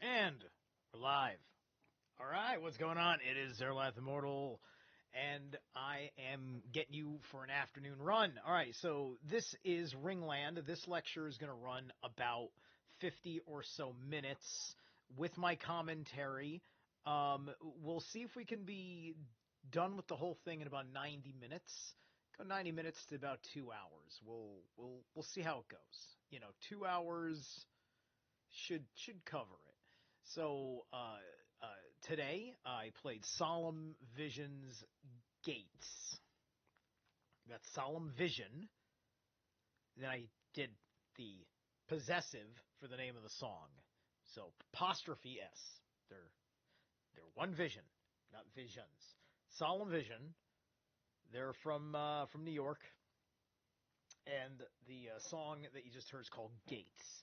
And we're live. All right, what's going on? It is Zerlath Immortal, and I am getting you for an afternoon run. All right, so this is Ringland. This lecture is going to run about 50 or so minutes with my commentary. We'll see if we can be done with the whole thing in about 90 minutes. Go 90 minutes to about 2 hours. We'll see how it goes. 2 hours should cover it. So today I played Solemn Vision's Gates. That's Solemn Vision. Then I did the possessive for the name of the song. So apostrophe S. They're one vision, not visions. Solemn Vision. They're from New York. And the song that you just heard is called Gates.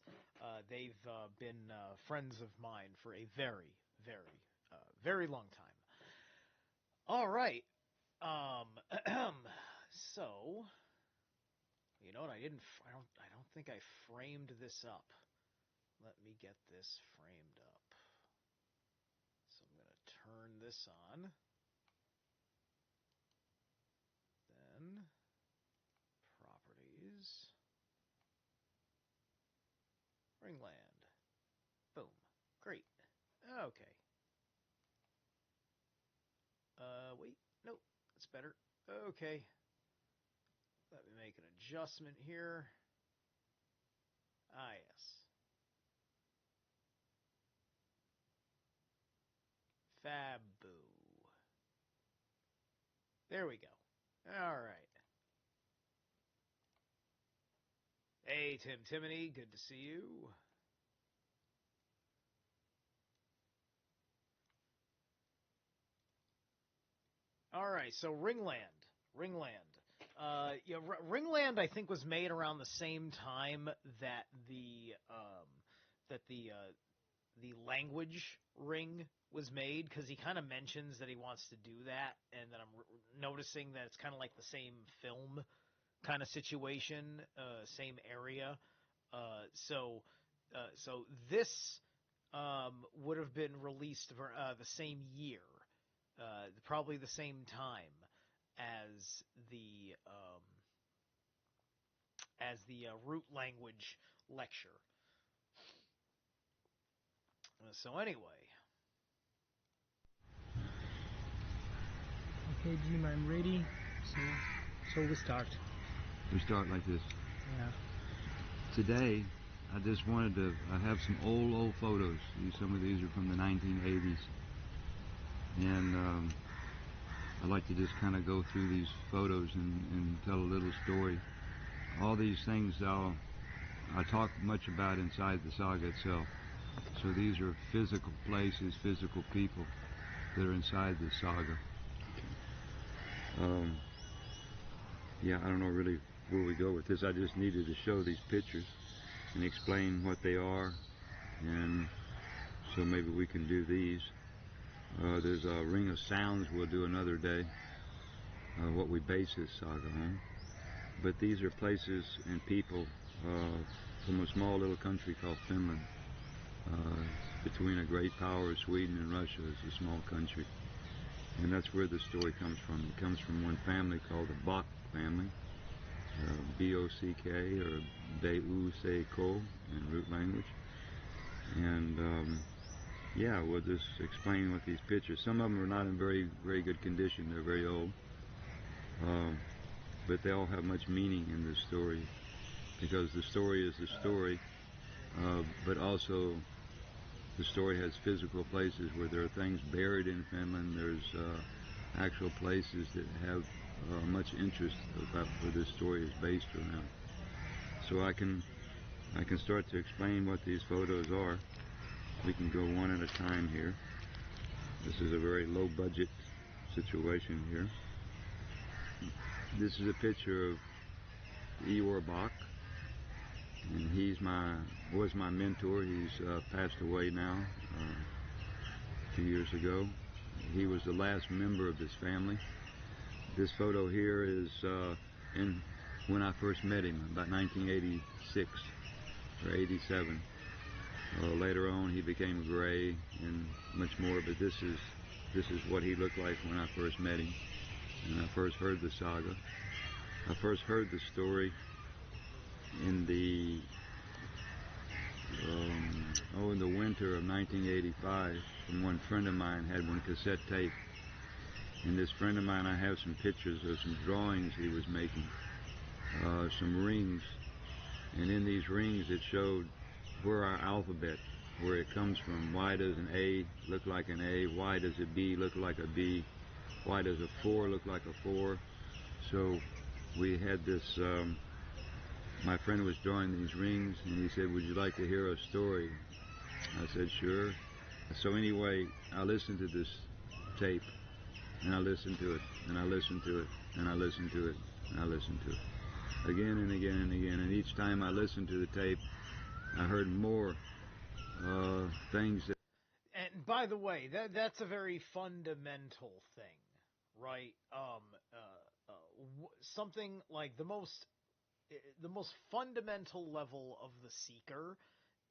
They've been friends of mine for a very, very, very long time. All right. So, you know what? I don't think I framed this up. Let me get this framed up. So I'm gonna turn this on. Then. Properties. Ringland. Boom. Great. Okay. Wait. Nope. That's better. Okay. Let me make an adjustment here. Ah, yes. Fabu. There we go. All right. Hey, Timony, good to see you. All right, so Ringland. Ringland, I think was made around the same time that the language ring was made, because he kind of mentions that he wants to do that, and then I'm noticing that it's kind of like the same film kind of situation, same area. So this would have been released the same year, probably the same time as the root language lecture. So anyway. Okay, Jim, I'm ready. So we start. We start like this. Yeah. Today, I just wanted to have some old photos. Some of these are from the 1980s. And I'd like to just kind of go through these photos and tell a little story. All these things I talk much about inside the saga itself. So these are physical places, physical people that are inside the saga. Yeah, I don't know really where we go with this. I just needed to show these pictures and explain what they are, and so maybe we can do these. There's a Ring of Sounds we'll do another day, what we base this saga on. But these are places and people from a small little country called Finland. Between a great power, Sweden and Russia, is a small country. And that's where the story comes from. It comes from one family called the Bock family, B-O-C-K or B-U-C-K in root language. And yeah, we'll just explain what these pictures. Some of them are not in very, very good condition. They're very old. But they all have much meaning in this story, because the story is the story, but also the story has physical places where there are things buried in Finland. There's actual places that have much interest about where this story is based around. So I can start to explain what these photos are. We can go one at a time here. This is a very low budget situation here. This is a picture of Eeyore Bock. And was my mentor. He's passed away now, a few years ago. He was the last member of this family. This photo here is when I first met him, about 1986 or 87. Later on, he became gray and much more. But this is what he looked like when I first met him, when I first heard the saga. I first heard the story in the in the winter of 1985 from one friend of mine. Had one cassette tape, and this friend of mine, I have some pictures of some drawings he was making, some rings, and in these rings it showed where our alphabet, where it comes from. Why does an A look like an A? Why does a B look like a B? Why does a 4 look like a 4? So we had this, my friend was drawing these rings, and he said, would you like to hear a story? I said, sure. So anyway, I listened to this tape, and I listened to it, and I listened to it, and I listened to it, and I listened to it, again and again and again. And each time I listened to the tape, I heard more things that... And by the way, that's a very fundamental thing, right? Something like the most fundamental level of the seeker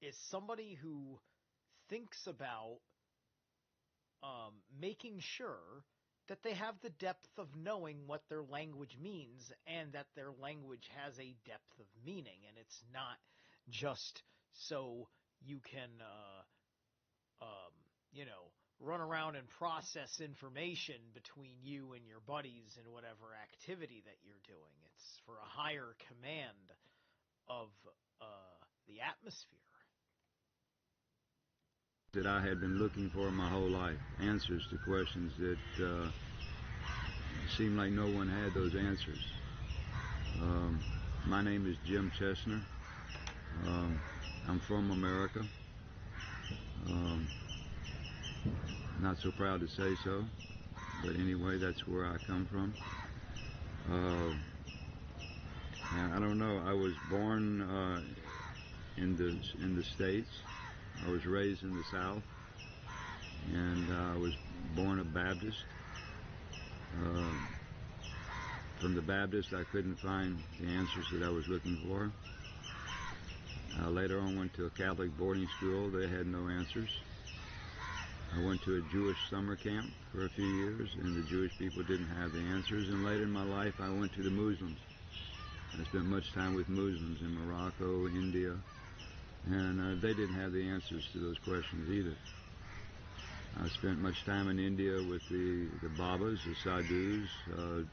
is somebody who thinks about making sure that they have the depth of knowing what their language means, and that their language has a depth of meaning, and it's not just so you can run around and process information between you and your buddies in whatever activity that you're doing. It's for a higher command of the atmosphere. That I had been looking for my whole life, answers to questions that seemed like no one had those answers. My name is Jim Chestner. I'm from America. Not so proud to say so, but anyway, that's where I come from. I don't know. I was born in the States. I was raised in the South, and I was born a Baptist. From the Baptist, I couldn't find the answers that I was looking for. Later on, went to a Catholic boarding school. They had no answers. I went to a Jewish summer camp for a few years, and the Jewish people didn't have the answers. And later in my life, I went to the Muslims. I spent much time with Muslims in Morocco, India, and they didn't have the answers to those questions either. I spent much time in India with the Babas, the Sadhus,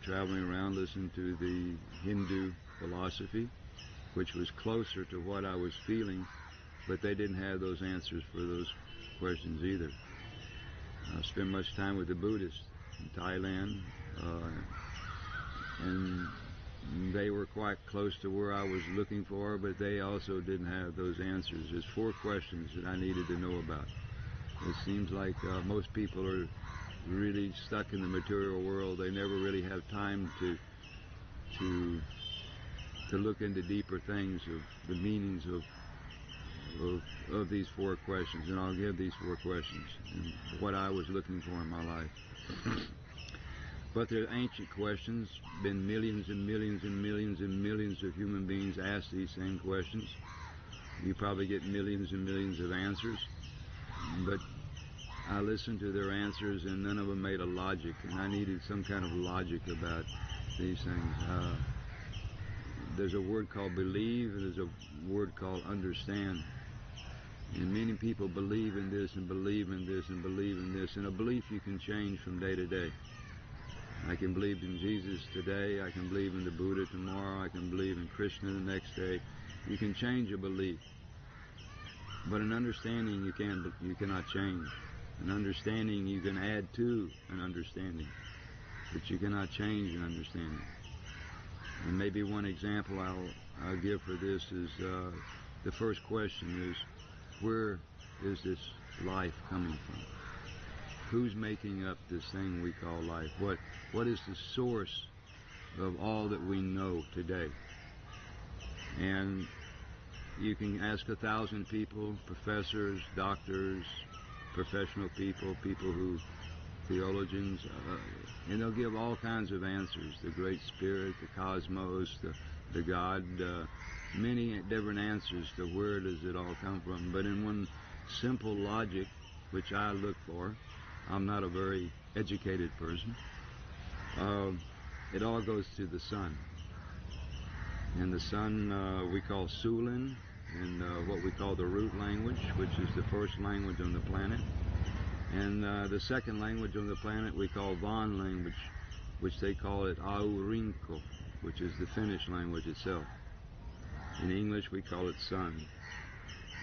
traveling around listening to the Hindu philosophy, which was closer to what I was feeling, but they didn't have those answers for those questions either. I spent much time with the Buddhists in Thailand, and they were quite close to where I was looking for, but they also didn't have those answers. There's 4 questions that I needed to know about. It seems like most people are really stuck in the material world. They never really have time to look into deeper things of the meanings of these 4 questions, and I'll give these 4 questions and what I was looking for in my life. But they're ancient questions. Been millions and millions and millions and millions of human beings ask these same questions. You probably get millions and millions of answers, but I listened to their answers, and none of them made a logic, and I needed some kind of logic about these things. There's a word called believe, and there's a word called understand. And many people believe in this and believe in this and believe in this, and a belief you can change from day to day. I can believe in Jesus today, I can believe in the Buddha tomorrow, I can believe in Krishna the next day. You can change a belief, but an understanding you cannot change. An understanding you can add to an understanding, but you cannot change an understanding. And maybe one example I'll give for this is the first question is, where is this life coming from? Who's making up this thing we call life? What is the source of all that we know today? And you can ask 1,000 people, professors, doctors, professional people, theologians, and they'll give all kinds of answers. The Great Spirit, the cosmos, the God, many different answers to where does it all come from. But in one simple logic, which I look for, I'm not a very educated person, it all goes to the sun. And the sun we call Sulin, in what we call the root language, which is the first language on the planet. And the second language on the planet we call Van language, which they call it Aurinko, which is the Finnish language itself. In English we call it sun.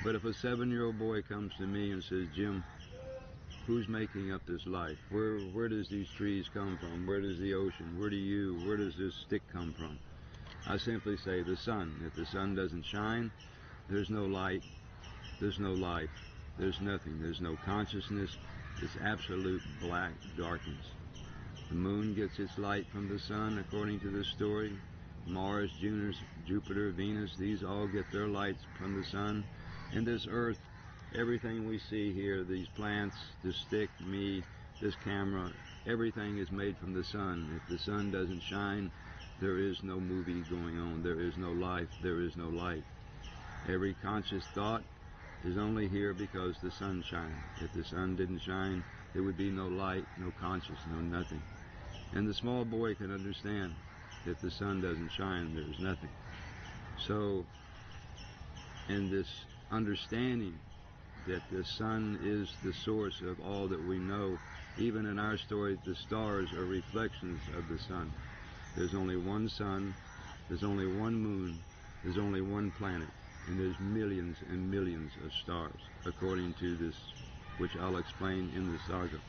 But if a 7-year-old boy comes to me and says, Jim, who's making up this life? Where does these trees come from? Where does the ocean? Where does this stick come from? I simply say the sun. If the sun doesn't shine, there's no light, there's no life, there's nothing, there's no consciousness, it's absolute black darkness. The moon gets its light from the sun, according to this story. Mars, Jupiter, Venus, these all get their lights from the sun. And this earth, everything we see here, these plants, this stick, me, this camera, everything is made from the sun. If the sun doesn't shine, there is no movie going on, there is no life, there is no light. Every conscious thought is only here because the sun shines. If the sun didn't shine, there would be no light, no conscious, no nothing. And the small boy can understand, if the sun doesn't shine, there's nothing. So, in this understanding that the sun is the source of all that we know, even in our story, the stars are reflections of the sun. There's only one sun, there's only one moon, there's only one planet, and there's millions and millions of stars, according to this, which I'll explain in the Saga.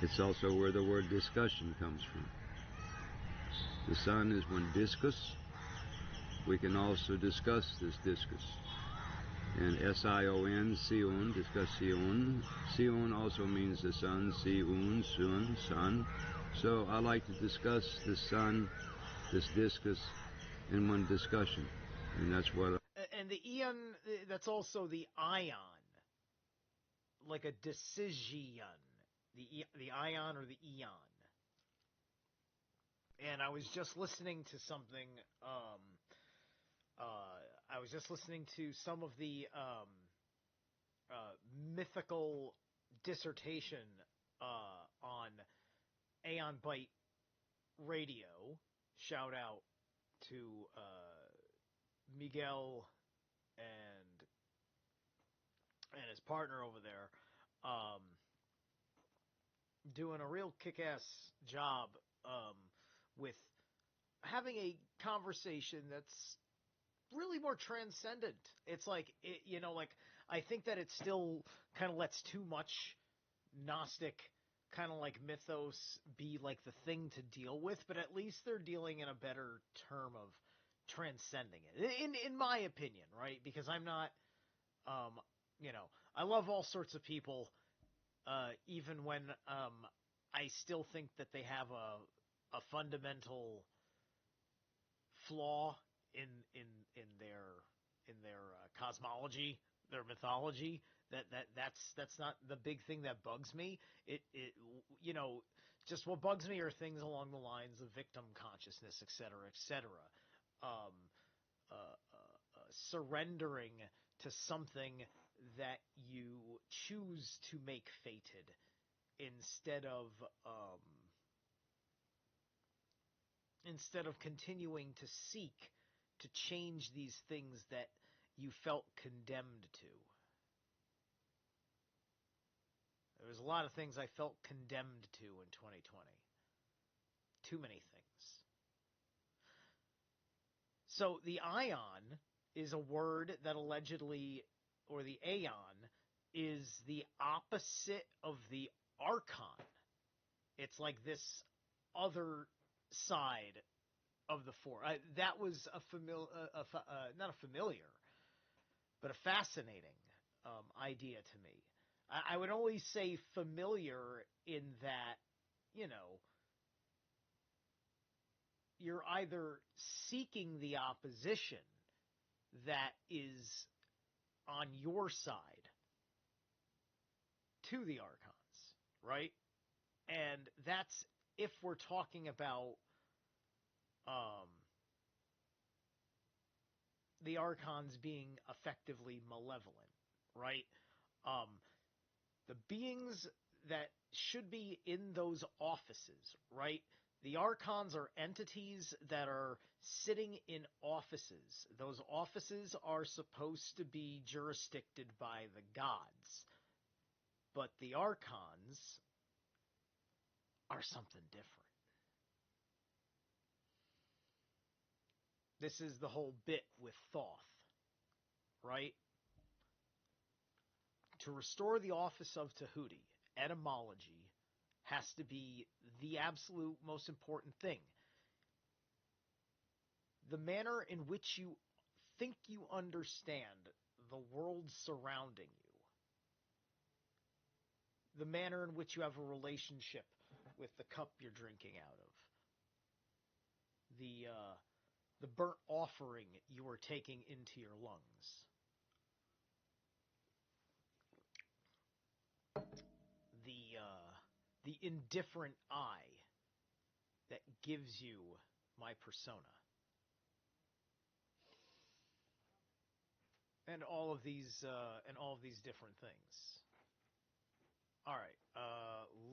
It's also where the word discussion comes from. The sun is one discus. We can also discuss this discus. And S-I-O-N, Sion, discussion. Sion also means the sun, Sion, sun, sun. So I like to discuss the sun, this discus, in one discussion. And that's what... And the eon, that's also the ion. Like a decision. The ion or the eon. And I was just listening to something... I was just listening to some of the mythical dissertation on Aeon Byte Radio. Shout out to Miguel and his partner over there, doing a real kick-ass job with having a conversation that's really more transcendent. It's like, I think that it still kind of lets too much Gnostic kind of like mythos be like the thing to deal with, but at least they're dealing in a better term of transcending it, in my opinion, right? Because I'm not, I love all sorts of people, even when I still think that they have a fundamental flaw in their cosmology, their mythology. That's not the big thing that bugs me. It just what bugs me are things along the lines of victim consciousness, etc., etc. Surrendering to something that you choose to make fated instead of continuing to seek to change these things that you felt condemned to. There was a lot of things I felt condemned to in 2020. Too many things. So the ion is a word that allegedly, or the aeon, is the opposite of the archon. It's like this other side of the four. That was not a familiar, but a fascinating idea to me. I would only say familiar in that, you're either seeking the opposition that is on your side to the archons, right? And that's if we're talking about um, the archons being effectively malevolent, right? The beings that should be in those offices, right? The archons are entities that are sitting in offices. Those offices are supposed to be jurisdicted by the gods. But the archons are something different. This is the whole bit with Thoth, right? To restore the office of Tahuti, etymology has to be the absolute most important thing. The manner in which you think you understand the world surrounding you, the manner in which you have a relationship with the cup you're drinking out of, the burnt offering you are taking into your lungs, the indifferent eye that gives you my persona, and all of these different things. All right,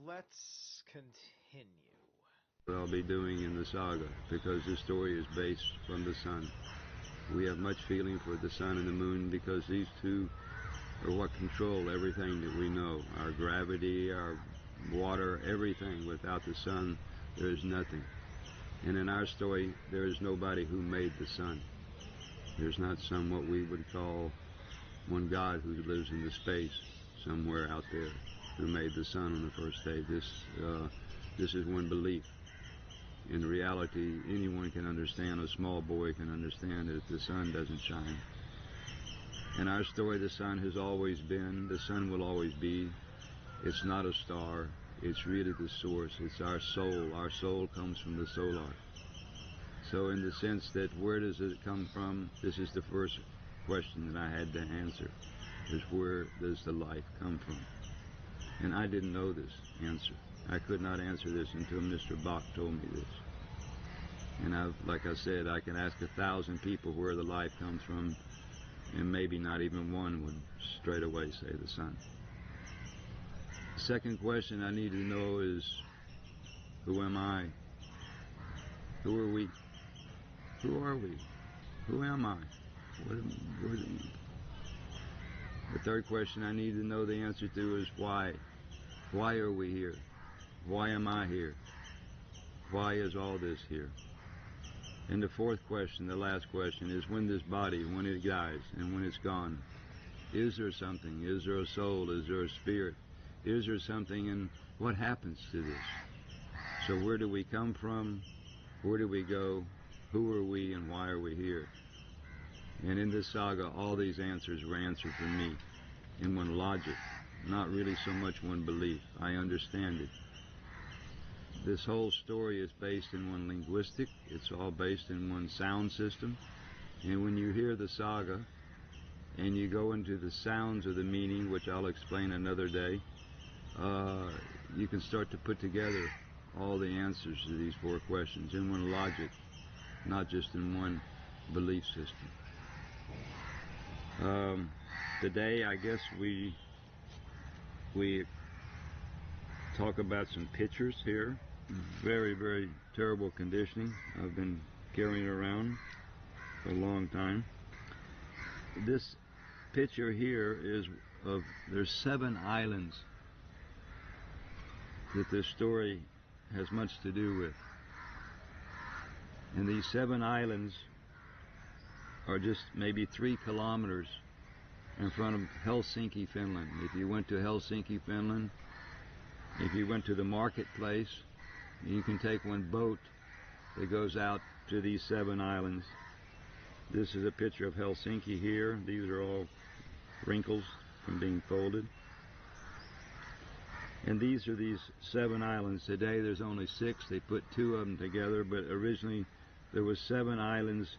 let's continue. What I'll be doing in the saga, because the story is based from the sun. We have much feeling for the sun and the moon because these two are what control everything that we know. Our gravity, our water, everything. Without the sun, there is nothing. And in our story, there is nobody who made the sun. There's not some what we would call one God who lives in the space somewhere out there who made the sun on the first day. This is one belief. In reality, anyone can understand, a small boy can understand that the sun doesn't shine. In our story, the sun has always been, the sun will always be. It's not a star, it's really the source, it's our soul. Our soul comes from the solar. So in the sense that where does it come from, this is the first question that I had to answer, is where does the life come from? And I didn't know this answer. I could not answer this until Mr. Bock told me this. And like I said, I can ask 1,000 people where the life comes from, and maybe not even one would straight away say the sun. Second question I need to know is, who am I? Who are we? Who are we? Who am I? The third question I need to know the answer to is why? Why are we here? Why am I here? Why is all this here? And the fourth question, the last question, is when this body, when it dies and when it's gone, is there something? Is there a soul? Is there a spirit? Is there something, and what happens to this? So where do we come from? Where do we go? Who are we and why are we here? And in this saga, all these answers were answered for me in one logic, not really so much one belief. I understand it. This whole story is based in one linguistic. It's all based in one sound system. And when you hear the saga and you go into the sounds of the meaning, which I'll explain another day, you can start to put together all the answers to these four questions in one logic, not just in one belief system. Today, I guess we talk about some pictures here. Very, very terrible conditioning. I've been carrying it around for a long time. This picture here is of, there's 7 islands that this story has much to do with. And these 7 islands are just maybe 3 kilometers in front of Helsinki, Finland. If you went to Helsinki, Finland, if you went to the marketplace, you can take one boat that goes out to these 7 islands. This is a picture of Helsinki here. These are all wrinkles from being folded. And these are these 7 islands. Today there's only 6. They put 2 of them together, but originally there was 7 islands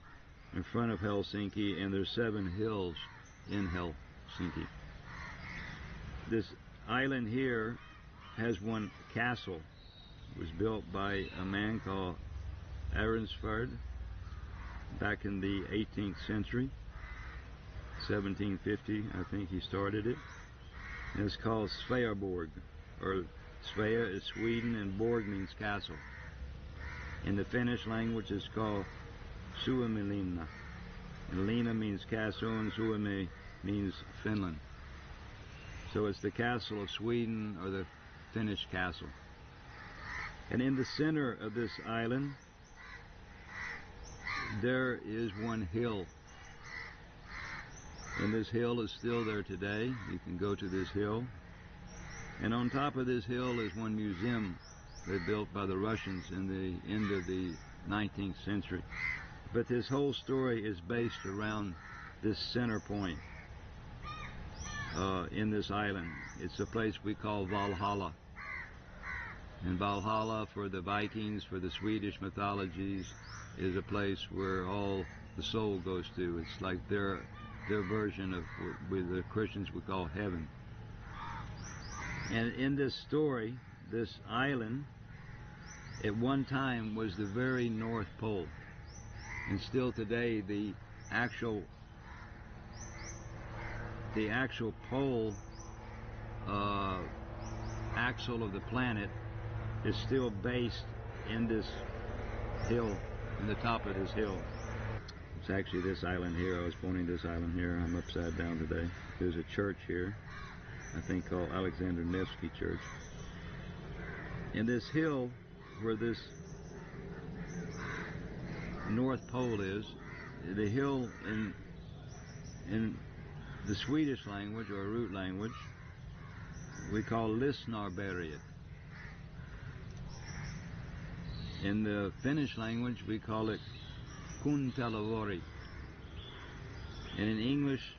in front of Helsinki, and there's 7 hills in Helsinki. This island here has one castle. It was built by a man called Arensford back in the 18th century, 1750, I think he started it. And it's called Sveaborg, or Svea is Sweden and Borg means castle. In the Finnish language it's called Suomenlinna, and Lina means castle and Suomi means Finland. So it's the castle of Sweden, or the Finnish castle. And in the center of this island there is one hill, and this hill is still there today. You can go to this hill, and on top of this hill is one museum they built by the Russians in the end of the 19th century. But this whole story is based around this center point in this island. It's a place we call Valhalla. And Valhalla, for the Vikings, for the Swedish mythologies, is a place where all the soul goes to. It's like their version of what the Christians would call heaven. And in this story, this island at one time was the very North Pole. And still today, the actual pole axle of the planet is still based in this hill, in the top of this hill. It's actually this island here. I was pointing this island here. I'm upside down today. There's a church here, I think called Alexander Nevsky Church. And this hill where this North Pole is, the hill in the Swedish language, or root language, we call Lyssnarberget. In the Finnish language we call it Kuuntelavori. And in English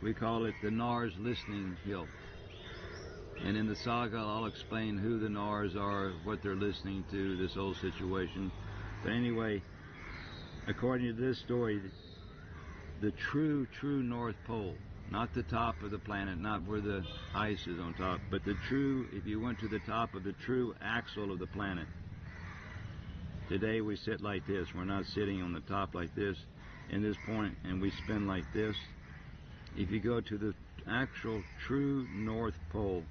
we call it the Nars Listening Hill. And in the Saga I'll explain who the Nars are, what they're listening to, this whole situation. But anyway, according to this story, the true North Pole, not the top of the planet, not where the ice is on top, but the true, if you went to the top of the true axle of the planet. Today we sit like this. We're not sitting on the top like this in this point, and we spin like this. If you go to the actual true North Pole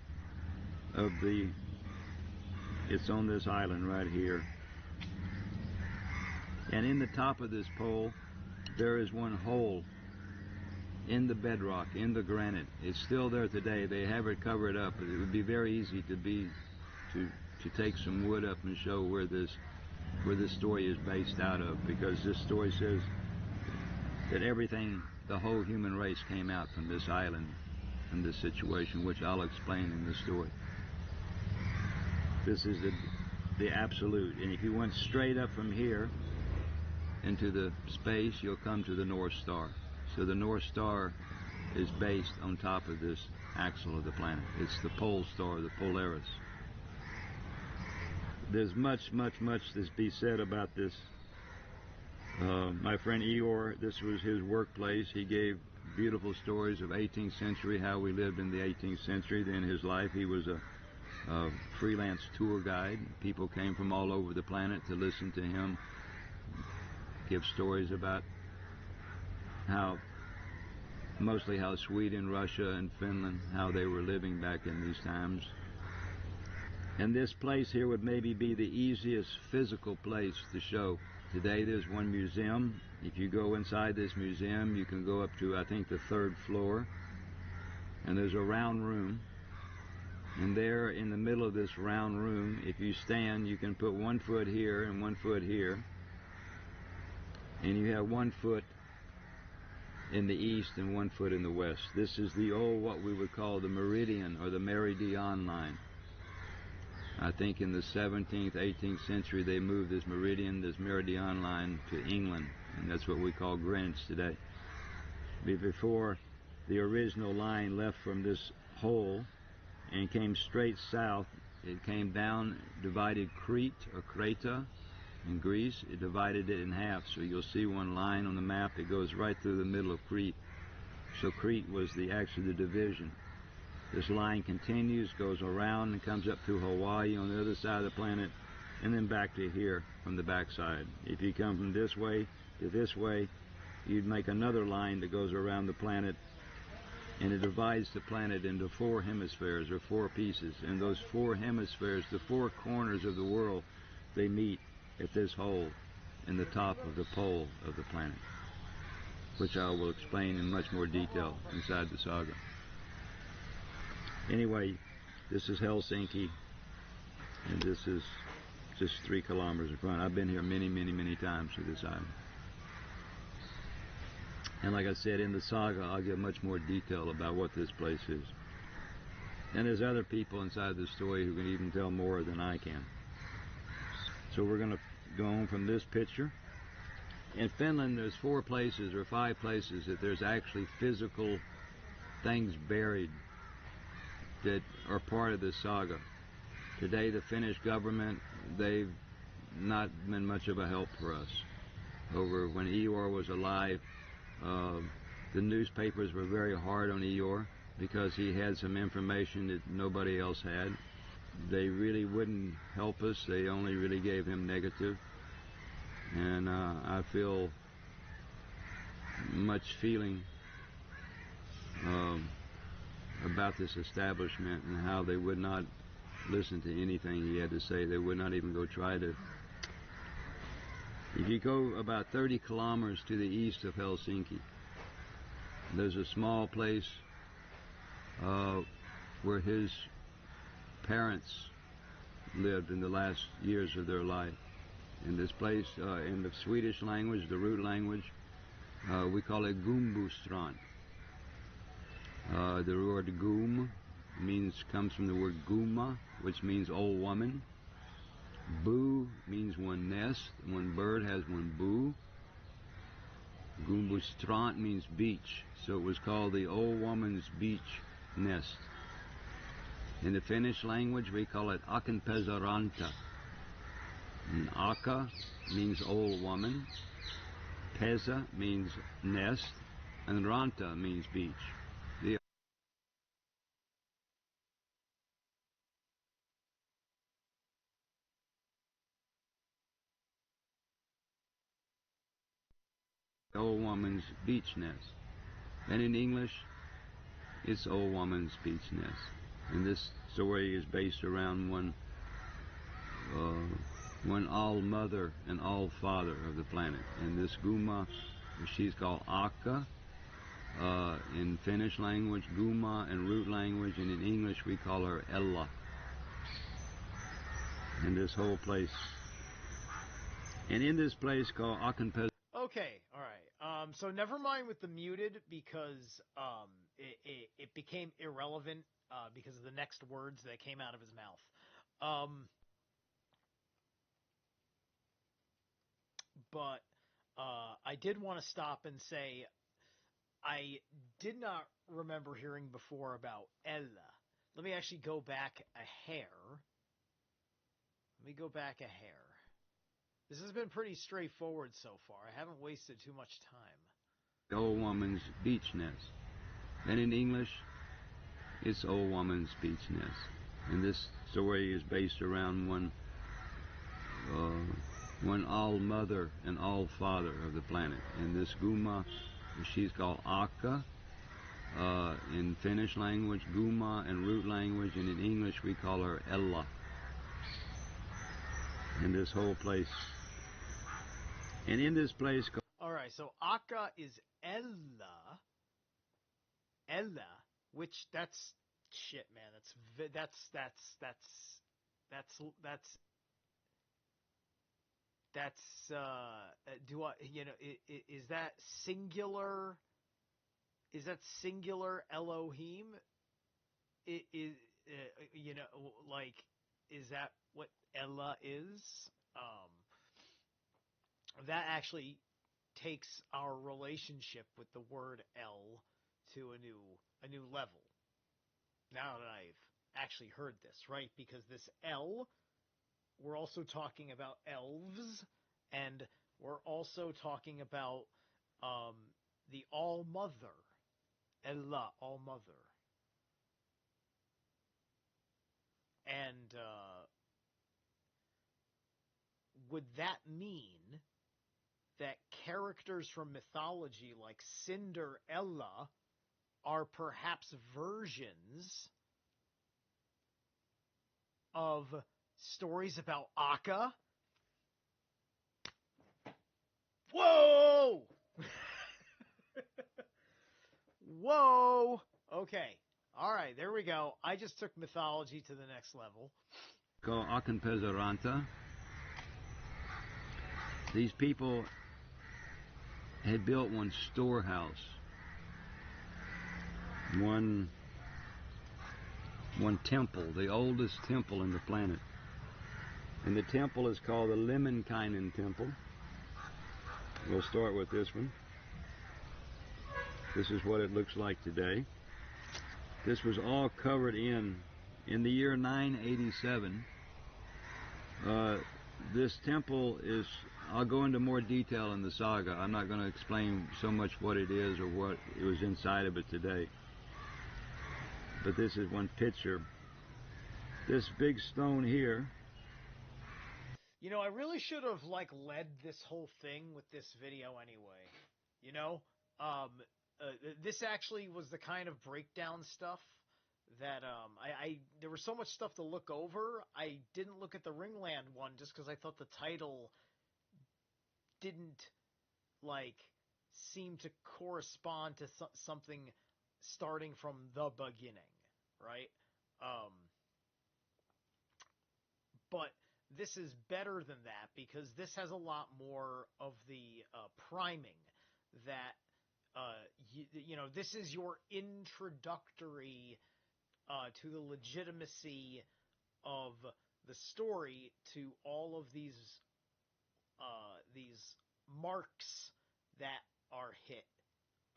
of it's on this island right here. And in the top of this pole there is one hole in the bedrock, in the granite. It's still there today. They have it covered up. It would be very easy to take some wood up and show where this story is based out of, because this story says that everything, the whole human race came out from this island, from this situation, which I'll explain in the story. This is the absolute, and if you went straight up from here into the space, you'll come to the North Star. So the North Star is based on top of this axle of the planet. It's the pole star, the Polaris. There's much to be said about this. My friend Eeyore, this was his workplace. He gave beautiful stories of 18th century, how we lived in the 18th century. Then his life, he was a freelance tour guide. People came from all over the planet to listen to him give stories about mostly how Sweden, Russia, and Finland, how they were living back in these times. And this place here would maybe be the easiest physical place to show. Today there's one museum. If you go inside this museum, you can go up to, I think, the 3rd floor. And there's a round room. And there in the middle of this round room, if you stand, you can put 1 foot here and 1 foot here. And you have 1 foot in the east and 1 foot in the west. This is the old, what we would call the meridian, or the meridian line. I think in the 17th, 18th century they moved this meridian line to England, and that's what we call Greenwich today. Before, the original line left from this hole and came straight south. It came down, divided Crete, or Creta, in Greece. It divided it in half, so you'll see one line on the map. It goes right through the middle of Crete. So Crete was actually the division. This line continues, goes around, and comes up to Hawaii on the other side of the planet, and then back to here from the backside. If you come from this way to this way, you'd make another line that goes around the planet, and it divides the planet into 4 hemispheres, or 4 pieces. And those 4 hemispheres, the 4 corners of the world, they meet at this hole in the top of the pole of the planet, which I will explain in much more detail inside the saga. Anyway, this is Helsinki, and this is just 3 kilometers in front. I've been here many, many, many times to this island. And like I said, in the saga, I'll give much more detail about what this place is. And there's other people inside the story who can even tell more than I can. So we're going to go on from this picture. In Finland, there's 4 places or 5 places that there's actually physical things buried that are part of this saga. Today, the Finnish government, they've not been much of a help for us. Over when Eeyore was alive, the newspapers were very hard on Eeyore because he had some information that nobody else had. They really wouldn't help us. They only really gave him negative. And I feel much feeling about this establishment and how they would not listen to anything he had to say. They would not even go try to. If you go about 30 kilometers to the east of Helsinki, there's a small place where his parents lived in the last years of their life. In this place, in the Swedish language, the root language, we call it Gumbustrand. The word gum comes from the word guma, which means old woman. Bu means one nest. One bird has one bu. Gumbustrand means beach, so it was called the old woman's beach nest. In the Finnish language, we call it Akanpesaranta. And Aka means old woman, Pesa means nest, and Ranta means beach. The old woman's beach nest. And in English, it's old woman's beach nest. And this story is based around one all-mother and all-father of the planet. And this Guma, she's called Akka. In Finnish language, Guma, and root language, and in English we call her Ella. And this whole place. And in this place called Akanpes. Okay, all right. So never mind with the muted because it became irrelevant because of the next words that came out of his mouth. But I did want to stop and say I did not remember hearing before about Ella. Let me actually go back a hair. This has been pretty straightforward so far. I haven't wasted too much time. The old woman's beach nest. And in English, it's old woman's beach nest. And this story is based around one all-mother and all-father of the planet. And this Guma, she's called Akka. In Finnish language, Guma, and root language, and in English we call her Ella. And this whole place. And in this place. All right, so Akka is Ella, which that's shit, man. That's do I is that singular? Is that singular Elohim? Is like is that what Ella is? That actually takes our relationship with the word El to a new level. Now that I've actually heard this, right? Because this El, we're also talking about elves, and we're also talking about the All Mother, Ella, All Mother, and would that mean that characters from mythology like Cinderella are perhaps versions of stories about Akka? Whoa! Whoa! Okay. All right, there we go. I just took mythology to the next level. Called Akenpezeranta. These people had built one storehouse, one temple, the oldest temple in the planet. And the temple is called the Lemminkainen Temple. We'll start with this one. This is what it looks like today. This was all covered in the year 987. This temple is, I'll go into more detail in the saga. I'm not going to explain so much what it is or what it was inside of it today. But this is one picture. This big stone here. You know, I really should have led this whole thing with this video anyway. You know, this actually was the kind of breakdown stuff that there was so much stuff to look over. I didn't look at the Ringland one just because I thought the title didn't seem to correspond to something starting from the beginning, right? But this is better than that because this has a lot more of the priming that you know, this is your introductory to the legitimacy of the story, to all of these marks that are hit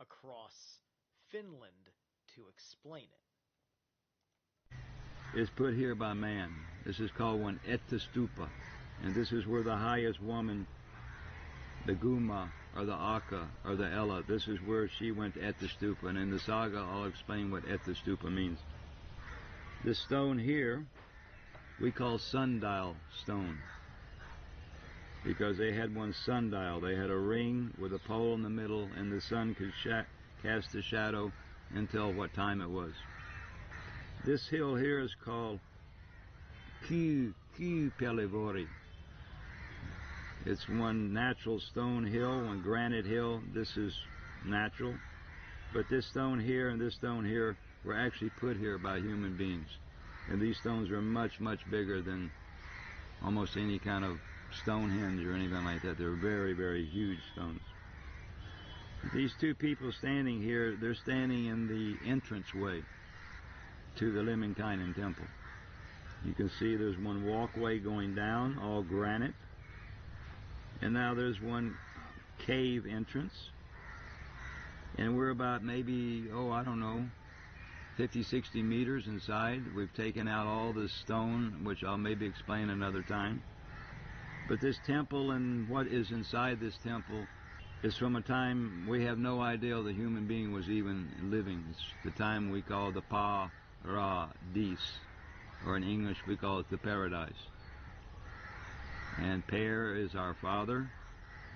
across Finland to explain it. Is put here by man. This is called one Ettastupa, and this is where the highest woman, the Guma or the Akka or the Ella, this is where she went to Ettastupa, and in the saga I'll explain what Ettastupa means. This stone here we call sundial stone because they had one sundial. They had a ring with a pole in the middle, and the sun could cast a shadow and tell what time it was. This hill here is called Kypelivori. It's one natural stone hill, one granite hill. This is natural. But this stone here and this stone here were actually put here by human beings. And these stones are much, much bigger than almost any kind of Stonehenge or anything like that. They're very, very huge stones. These two people standing here, they're standing in the entranceway to the Lemminkainen Temple. You can see there's one walkway going down, all granite. And now there's one cave entrance. And we're about maybe, I don't know, 50, 60 meters inside. We've taken out all this stone, which I'll maybe explain another time. But this temple and what is inside this temple is from a time we have no idea the human being was even living. It's the time we call the Paradis, or in English we call it the paradise. And Per is our father.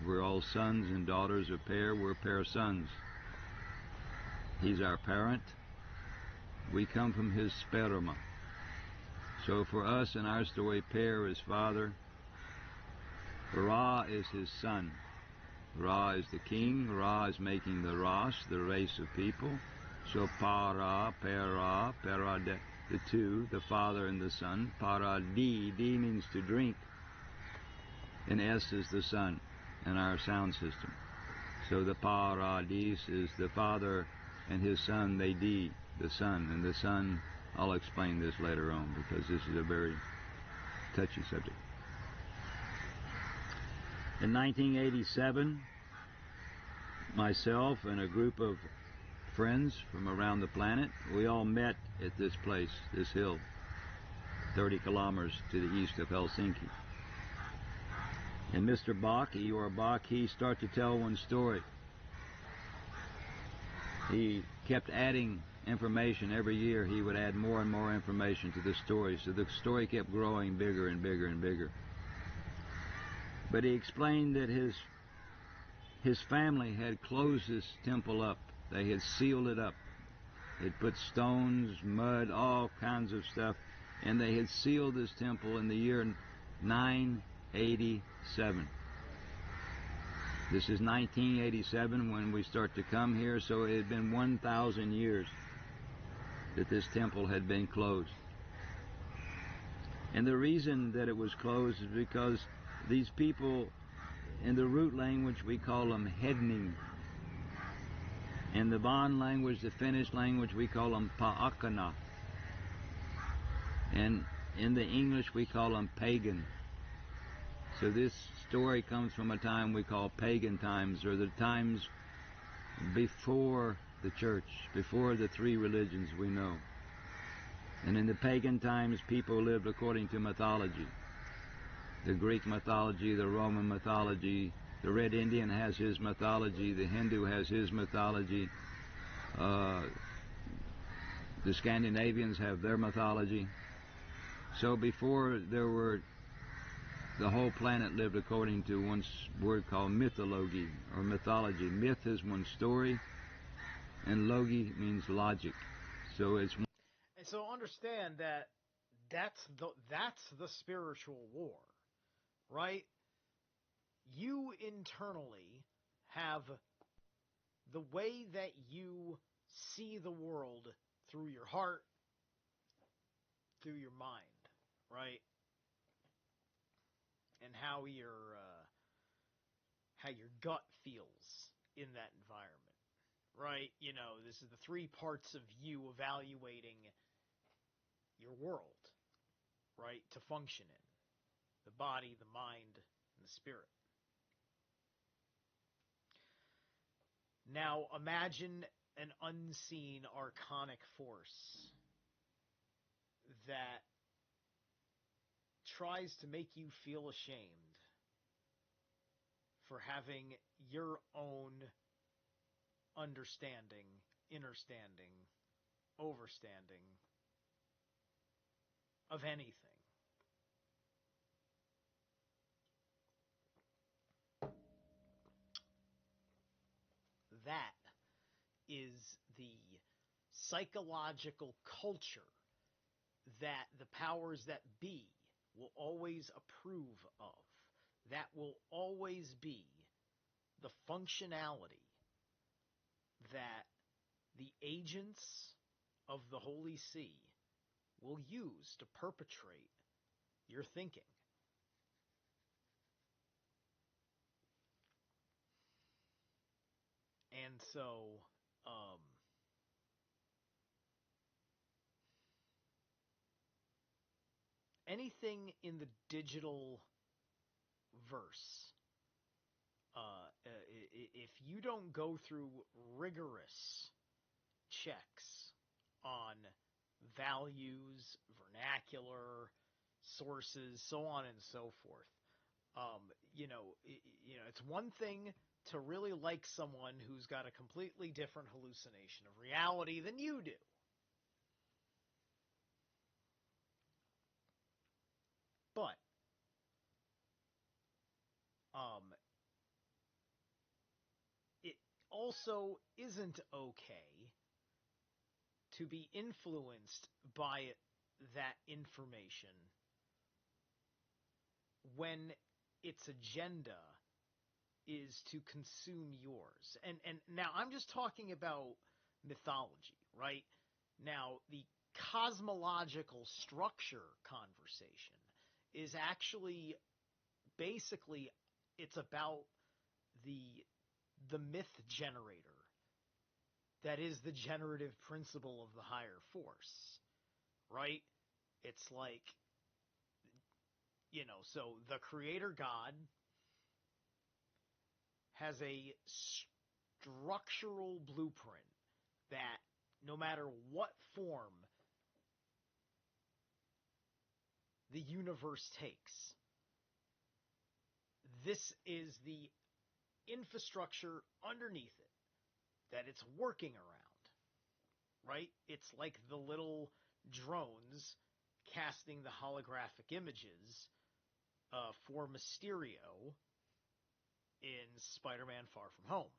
We're all sons and daughters of Per. We're Per's sons. He's our parent. We come from his sperma. So for us in our story, Per is father. Ra is his son. Ra is the king. Ra is making the Ras, the race of people. So Para, Pera, the two, the father and the son. Paradi, D means to drink. And S is the sun in our sound system. So the Paradis is the father and his son, they D, the son. And the son, I'll explain this later on because this is a very touchy subject. In 1987, myself and a group of friends from around the planet, we all met at this place, this hill, 30 kilometers to the east of Helsinki. And Mr. Bock, Eeyore Bock, he started to tell one story. He kept adding information every year. He would add more and more information to the story. So the story kept growing bigger and bigger and bigger. But he explained that his family had closed this temple up. They had sealed it up. They'd put stones, mud, all kinds of stuff, and they had sealed this temple in the year 987. This is 1987 when we start to come here, so it had been 1,000 years that this temple had been closed. And the reason that it was closed is because these people, in the root language, we call them hedning. In the Bon language, the Finnish language, we call them Paakana. And in the English, we call them pagan. So this story comes from a time we call pagan times, or the times before the church, before the three religions we know. And in the pagan times, people lived according to mythology. The Greek mythology, the Roman mythology, the Red Indian has his mythology, the Hindu has his mythology, the Scandinavians have their mythology. So before there were, the whole planet lived according to one word called mythology, or mythology. Myth is one story, and logi means logic. So it's... And so understand that that's the spiritual war, right? You internally have the way that you see the world through your heart, through your mind, right? And how your gut feels in that environment, right? You know, this is the three parts of you evaluating your world, right, to function in: the body, the mind, and the spirit. Now imagine an unseen archonic force that tries to make you feel ashamed for having your own understanding, understanding, overstanding of anything. That is the psychological culture that the powers that be will always approve of. That will always be the functionality that the agents of the Holy See will use to perpetrate your thinking. And so, anything in the digital verse, if you don't go through rigorous checks on values, vernacular, sources, so on and so forth, it's one thing to really like someone who's got a completely different hallucination of reality than you do. But it also isn't okay to be influenced by that information when its agenda is to consume yours. And now I'm just talking about mythology, right? Now, the cosmological structure conversation is actually basically, it's about the myth generator that is the generative principle of the higher force, right? It's like, so the creator God has a structural blueprint that no matter what form the universe takes, this is the infrastructure underneath it that it's working around, right? It's like the little drones casting the holographic images for Mysterio in Spider-Man Far From Home,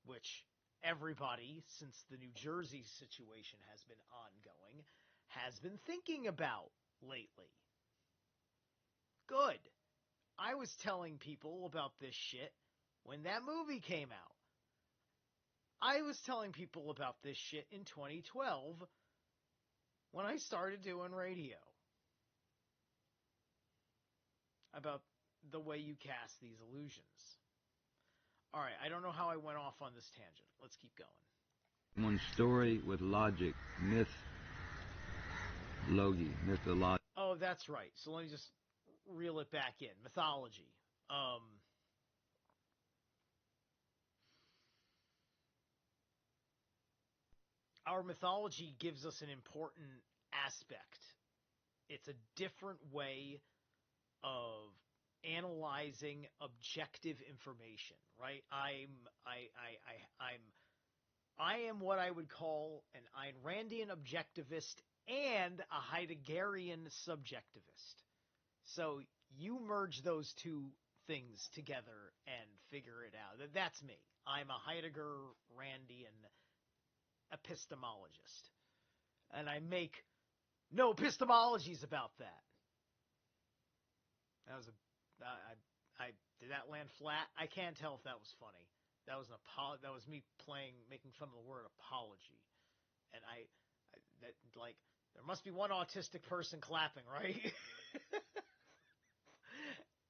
which everybody, since the New Jersey situation has been ongoing, has been thinking about lately. Good. I was telling people about this shit when that movie came out. I was telling people about this shit in 2012 when I started doing radio. About the way you cast these illusions. Alright, I don't know how I went off on this tangent. Let's keep going. One story with logic, mythology. Oh, that's right. So let me just reel it back in. Mythology. Our mythology gives us an important aspect. It's a different way of analyzing objective information, right? I am what I would call an Ayn Randian objectivist and a Heideggerian subjectivist. So you merge those two things together and figure it out. That's me. I'm a Heidegger-Randian epistemologist. And I make no epistemologies about that. That was did that land flat? I can't tell if that was funny. That was that was me making fun of the word apology. And there must be one autistic person clapping, right?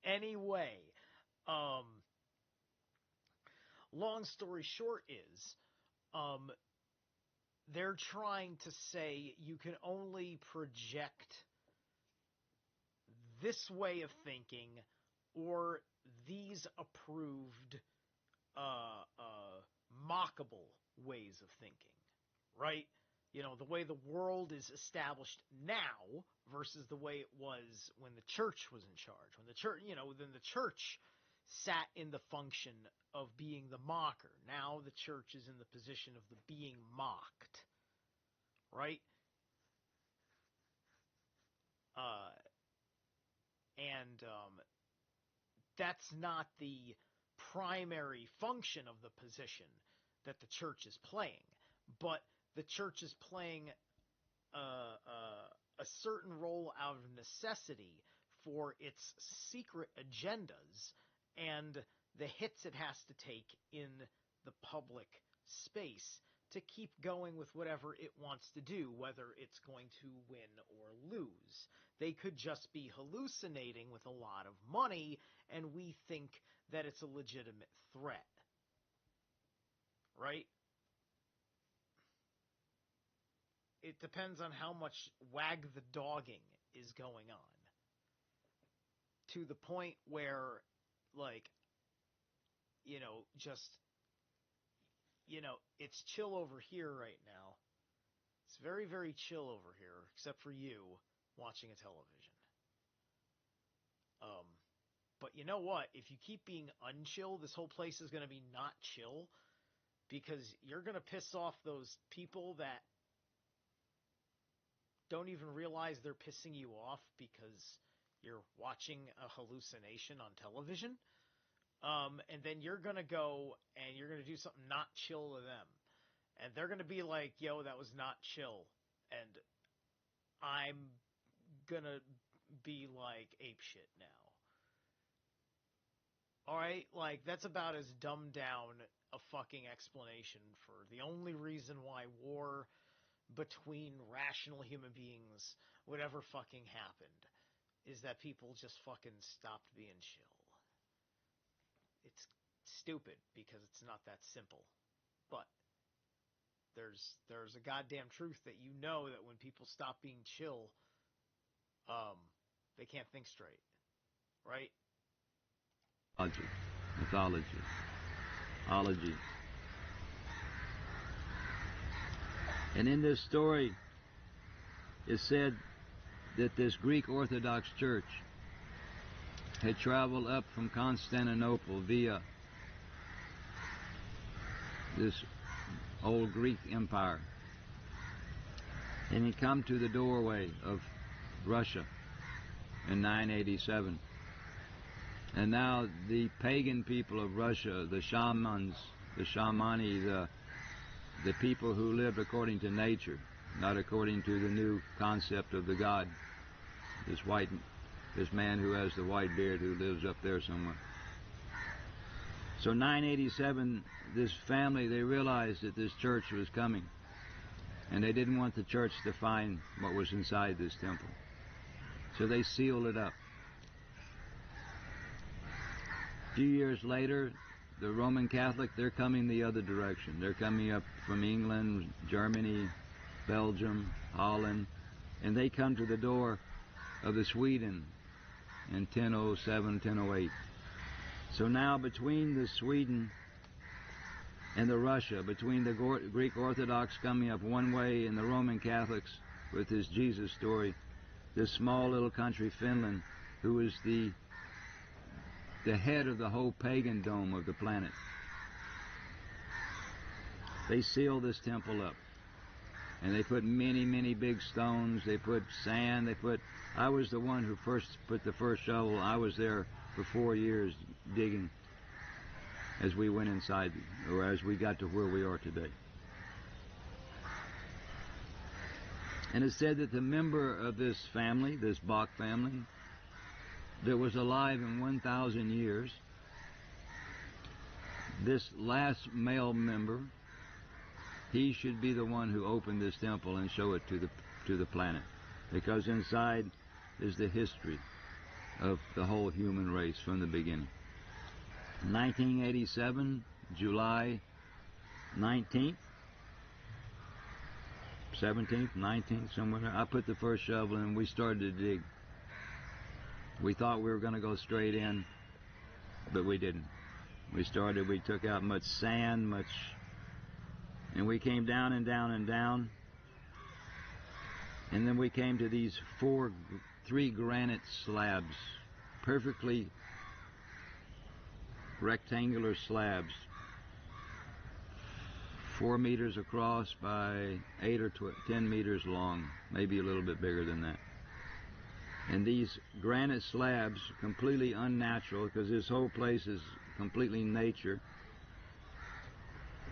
Anyway, long story short is, they're trying to say you can only project this way of thinking or these approved, mockable ways of thinking, right? You know, the way the world is established now versus the way it was when the church was in charge. When the church, then the church sat in the function of being the mocker. Now the church is in the position of the being mocked, right? And that's not the primary function of the position that the church is playing, but the church is playing a certain role out of necessity for its secret agendas and the hits it has to take in the public space to keep going with whatever it wants to do, whether it's going to win or lose. They could just be hallucinating with a lot of money, and we think that it's a legitimate threat. Right? It depends on how much wag the dogging is going on. To the point where, it's chill over here right now. It's very, very chill over here, except for you watching a television. But you know what? If you keep being unchill, this whole place is going to be not chill, because you're going to piss off those people that don't even realize they're pissing you off because you're watching a hallucination on television. And then you're going to go and you're going to do something not chill to them. And they're going to be like, yo, that was not chill. And I'm going to be like apeshit now. Alright? That's about as dumbed down a fucking explanation for the only reason why war between rational human beings would ever fucking happened, is that people just fucking stopped being chill. It's stupid because it's not that simple. But there's a goddamn truth that that when people stop being chill, they can't think straight. Right? Mythology. Ology. And in this story, it said that this Greek Orthodox Church had traveled up from Constantinople via this old Greek empire, and he come to the doorway of Russia, in 987. And now the pagan people of Russia, the shamans, the shamani, the people who lived according to nature, not according to the new concept of the god, this man who has the white beard who lives up there somewhere. So 987, this family, they realized that this church was coming, and they didn't want the church to find what was inside this temple. So they sealed it up. A few years later, the Roman Catholic, they're coming the other direction. They're coming up from England, Germany, Belgium, Holland, and they come to the door of the Sweden in 1007, 1008. So now between the Sweden and the Russia, between the Greek Orthodox coming up one way and the Roman Catholics with this Jesus story, this small little country, Finland, who is the head of the whole pagan dome of the planet. They sealed this temple up. And they put many, many big stones. They put sand. I was the one who first put the first shovel. I was there for 4 years digging as we went inside, or as we got to where we are today. And it's said that the member of this family, this Bock family, that was alive in 1,000 years, this last male member, he should be the one who opened this temple and show it to the planet, because inside is the history of the whole human race from the beginning. 1987, July 19th, 17th, 19th, somewhere there, I put the first shovel in and we started to dig. We thought we were going to go straight in, but we didn't. We took out much sand, and we came down and down and down. And then we came to these three granite slabs, perfectly rectangular slabs, 4 meters across by 8 or 10 meters long, maybe a little bit bigger than that. And these granite slabs, completely unnatural, because this whole place is completely nature.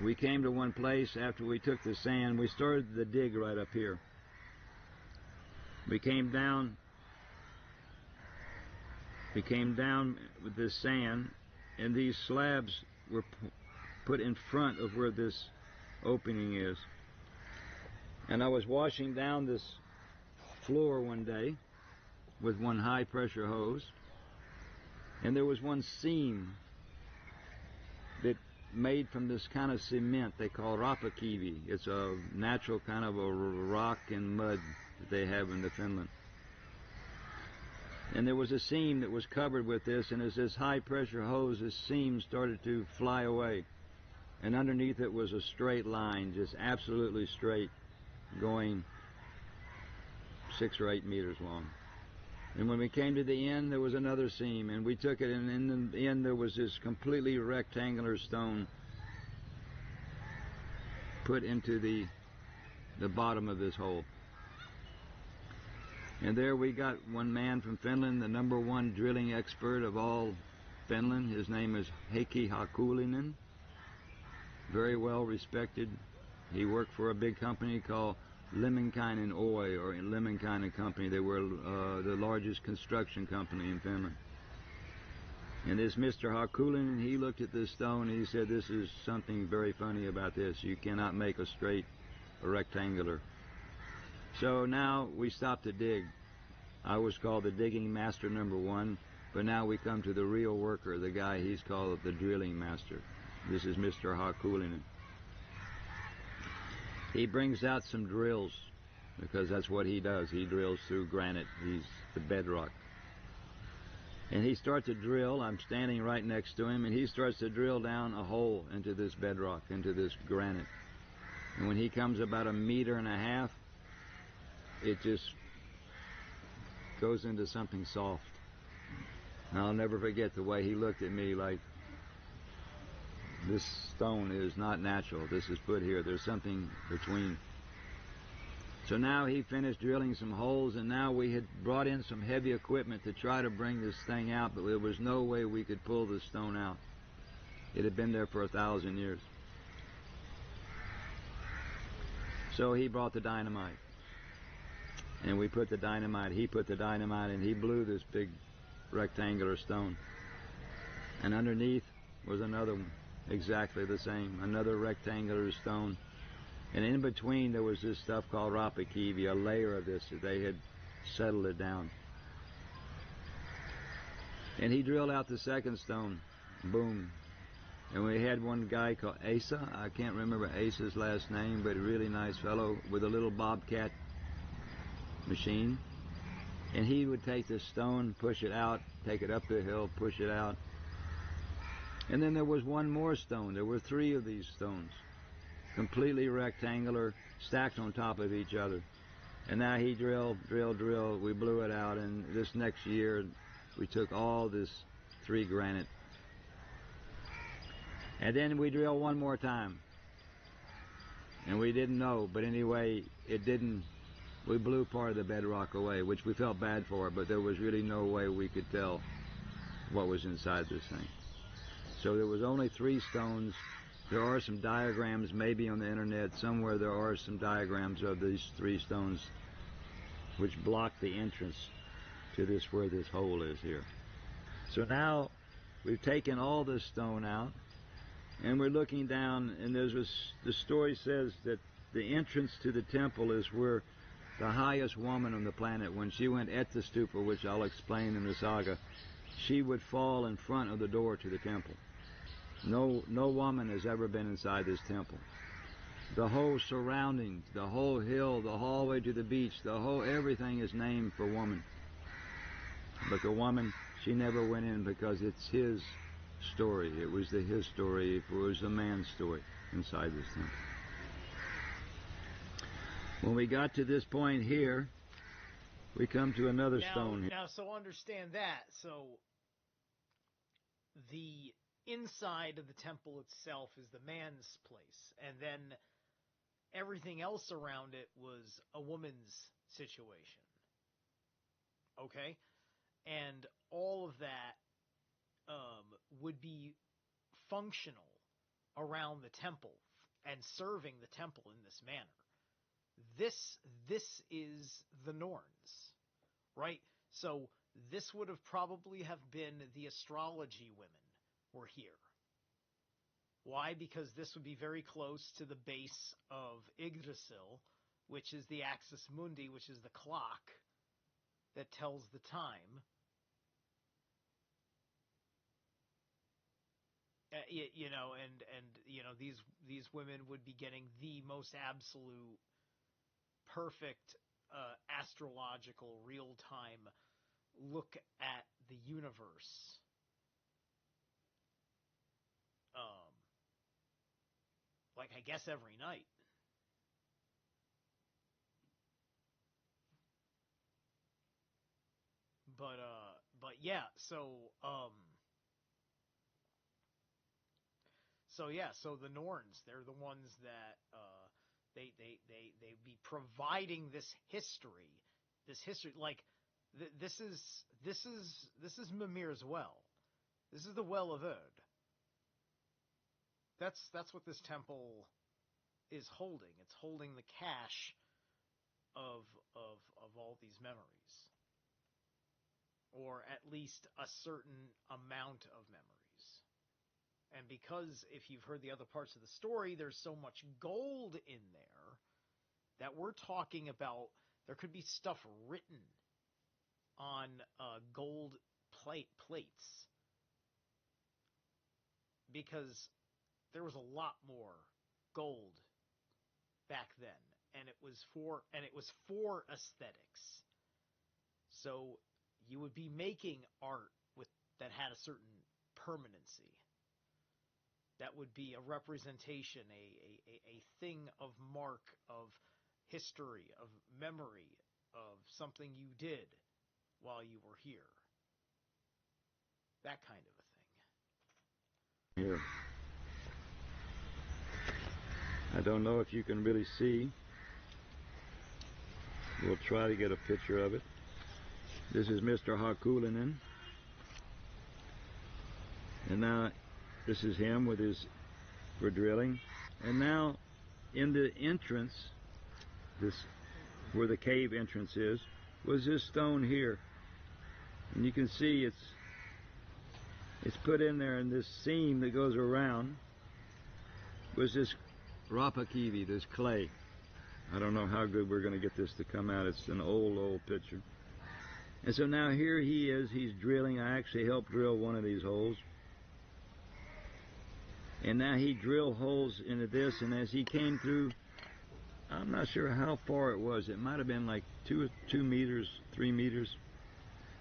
We came to one place after we took the sand. We started the dig right up here. We came down with this sand, and these slabs were put in front of where this opening is. And I was washing down this floor one day with one high pressure hose, and there was one seam that made from this kind of cement they call rapakivi. It's a natural kind of a rock and mud that they have in Finland. And there was a seam that was covered with this, and as this high pressure hose, this seam started to fly away. And underneath it was a straight line, just absolutely straight, going 6 or 8 meters long. And when we came to the end, there was another seam, and we took it, and in the end there was this completely rectangular stone put into the bottom of this hole. And there we got one man from Finland, the #1 drilling expert of all Finland. His name is Heikki Hakulinen, very well respected. He worked for a big company called Lemminkainen Oy, or Lemminkainen Company. They were the largest construction company in Finland. And this Mr. Hakulinen, he looked at this stone and he said, "This is something very funny about this. You cannot make a straight, a rectangular." So now we stopped to dig. I was called the digging master #1, but now we come to the real worker, the guy, he's called the drilling master. This is Mr. Hakulinen. He brings out some drills, because that's what he does. He drills through granite. He's the bedrock. And he starts to drill. I'm standing right next to him, and he starts to drill down a hole into this bedrock, into this granite. And when he comes about 1.5 meters, it just goes into something soft. And I'll never forget the way he looked at me like, "This stone is not natural. This is put here. There's something between So now he finished drilling some holes, and now we had brought in some heavy equipment to try to bring this thing out, but there was no way we could pull this stone out. It had been there for 1,000 years. So he brought the dynamite, and we put the dynamite, he put the dynamite, and he blew this big rectangular stone. And underneath was another one, exactly the same, another rectangular stone. And in between there was this stuff called rapakivi, a layer of this. They had settled it down. And he drilled out the second stone. Boom. And we had one guy called Asa. I can't remember Asa's last name, but a really nice fellow with a little bobcat machine. And he would take this stone, push it out, take it up the hill, push it out. And then there was one more stone. There were 3 of these stones, completely rectangular, stacked on top of each other. And now he drilled. We blew it out, and this next year we took all this 3 granite. And then we drilled one more time. And we didn't know, but anyway, it didn't. We blew part of the bedrock away, which we felt bad for, but there was really no way we could tell what was inside this thing. So there was only 3 stones. There are some diagrams, maybe on the internet somewhere. There are some diagrams of these 3 stones which block the entrance to this, where this hole is here. So now we've taken all this stone out, and we're looking down, and the story says that the entrance to the temple is where the highest woman on the planet, when she went Etta Stupa, which I'll explain in the Saga, she would fall in front of the door to the temple. No woman has ever been inside this temple. The whole surroundings, the whole hill, the hallway to the beach, everything is named for woman. But the woman, she never went in because it's his story. It was his story. It was the man's story inside this temple. When we got to this point here, we come to another stone here. Now, so understand that. So the inside of the temple itself is the man's place, and then everything else around it was a woman's situation. Okay? And all of that would be functional around the temple and serving the temple in this manner. This is the Norns, right? So this would have probably have been the astrology women were here. Why? Because this would be very close to the base of Yggdrasil, which is the axis mundi, which is the clock that tells the time. These women would be getting the most absolute, perfect, astrological, real-time look at the universe. Like, I guess every night. But yeah, so the Norns, they're the ones that they be providing this history, like this is Mimir's well. This is the well of Erd. That's what this temple is holding. It's holding the cache of all these memories, or at least a certain amount of memories. And because, if you've heard the other parts of the story, there's so much gold in there that we're talking about, there could be stuff written on gold plates, because there was a lot more gold back then, and it was for aesthetics. So you would be making art that had a certain permanency. That would be a representation, a thing of mark, of history, of memory, of something you did while you were here. That kind of a thing. Here. I don't know if you can really see, We'll try to get a picture of it. This is Mr. Hakulinen. And now this is him with his, for drilling. And now in the entrance, this, where the cave entrance is, was this stone here. And you can see it's put in there, in this seam that goes around was this rapakivi, this clay. I don't know how good we're going to get this to come out. It's an old picture. And so now here he is, he's drilling. I actually helped drill one of these holes. And now he drilled holes into this, and as he came through, I'm not sure how far it was. It might have been like 2 meters, 3 meters.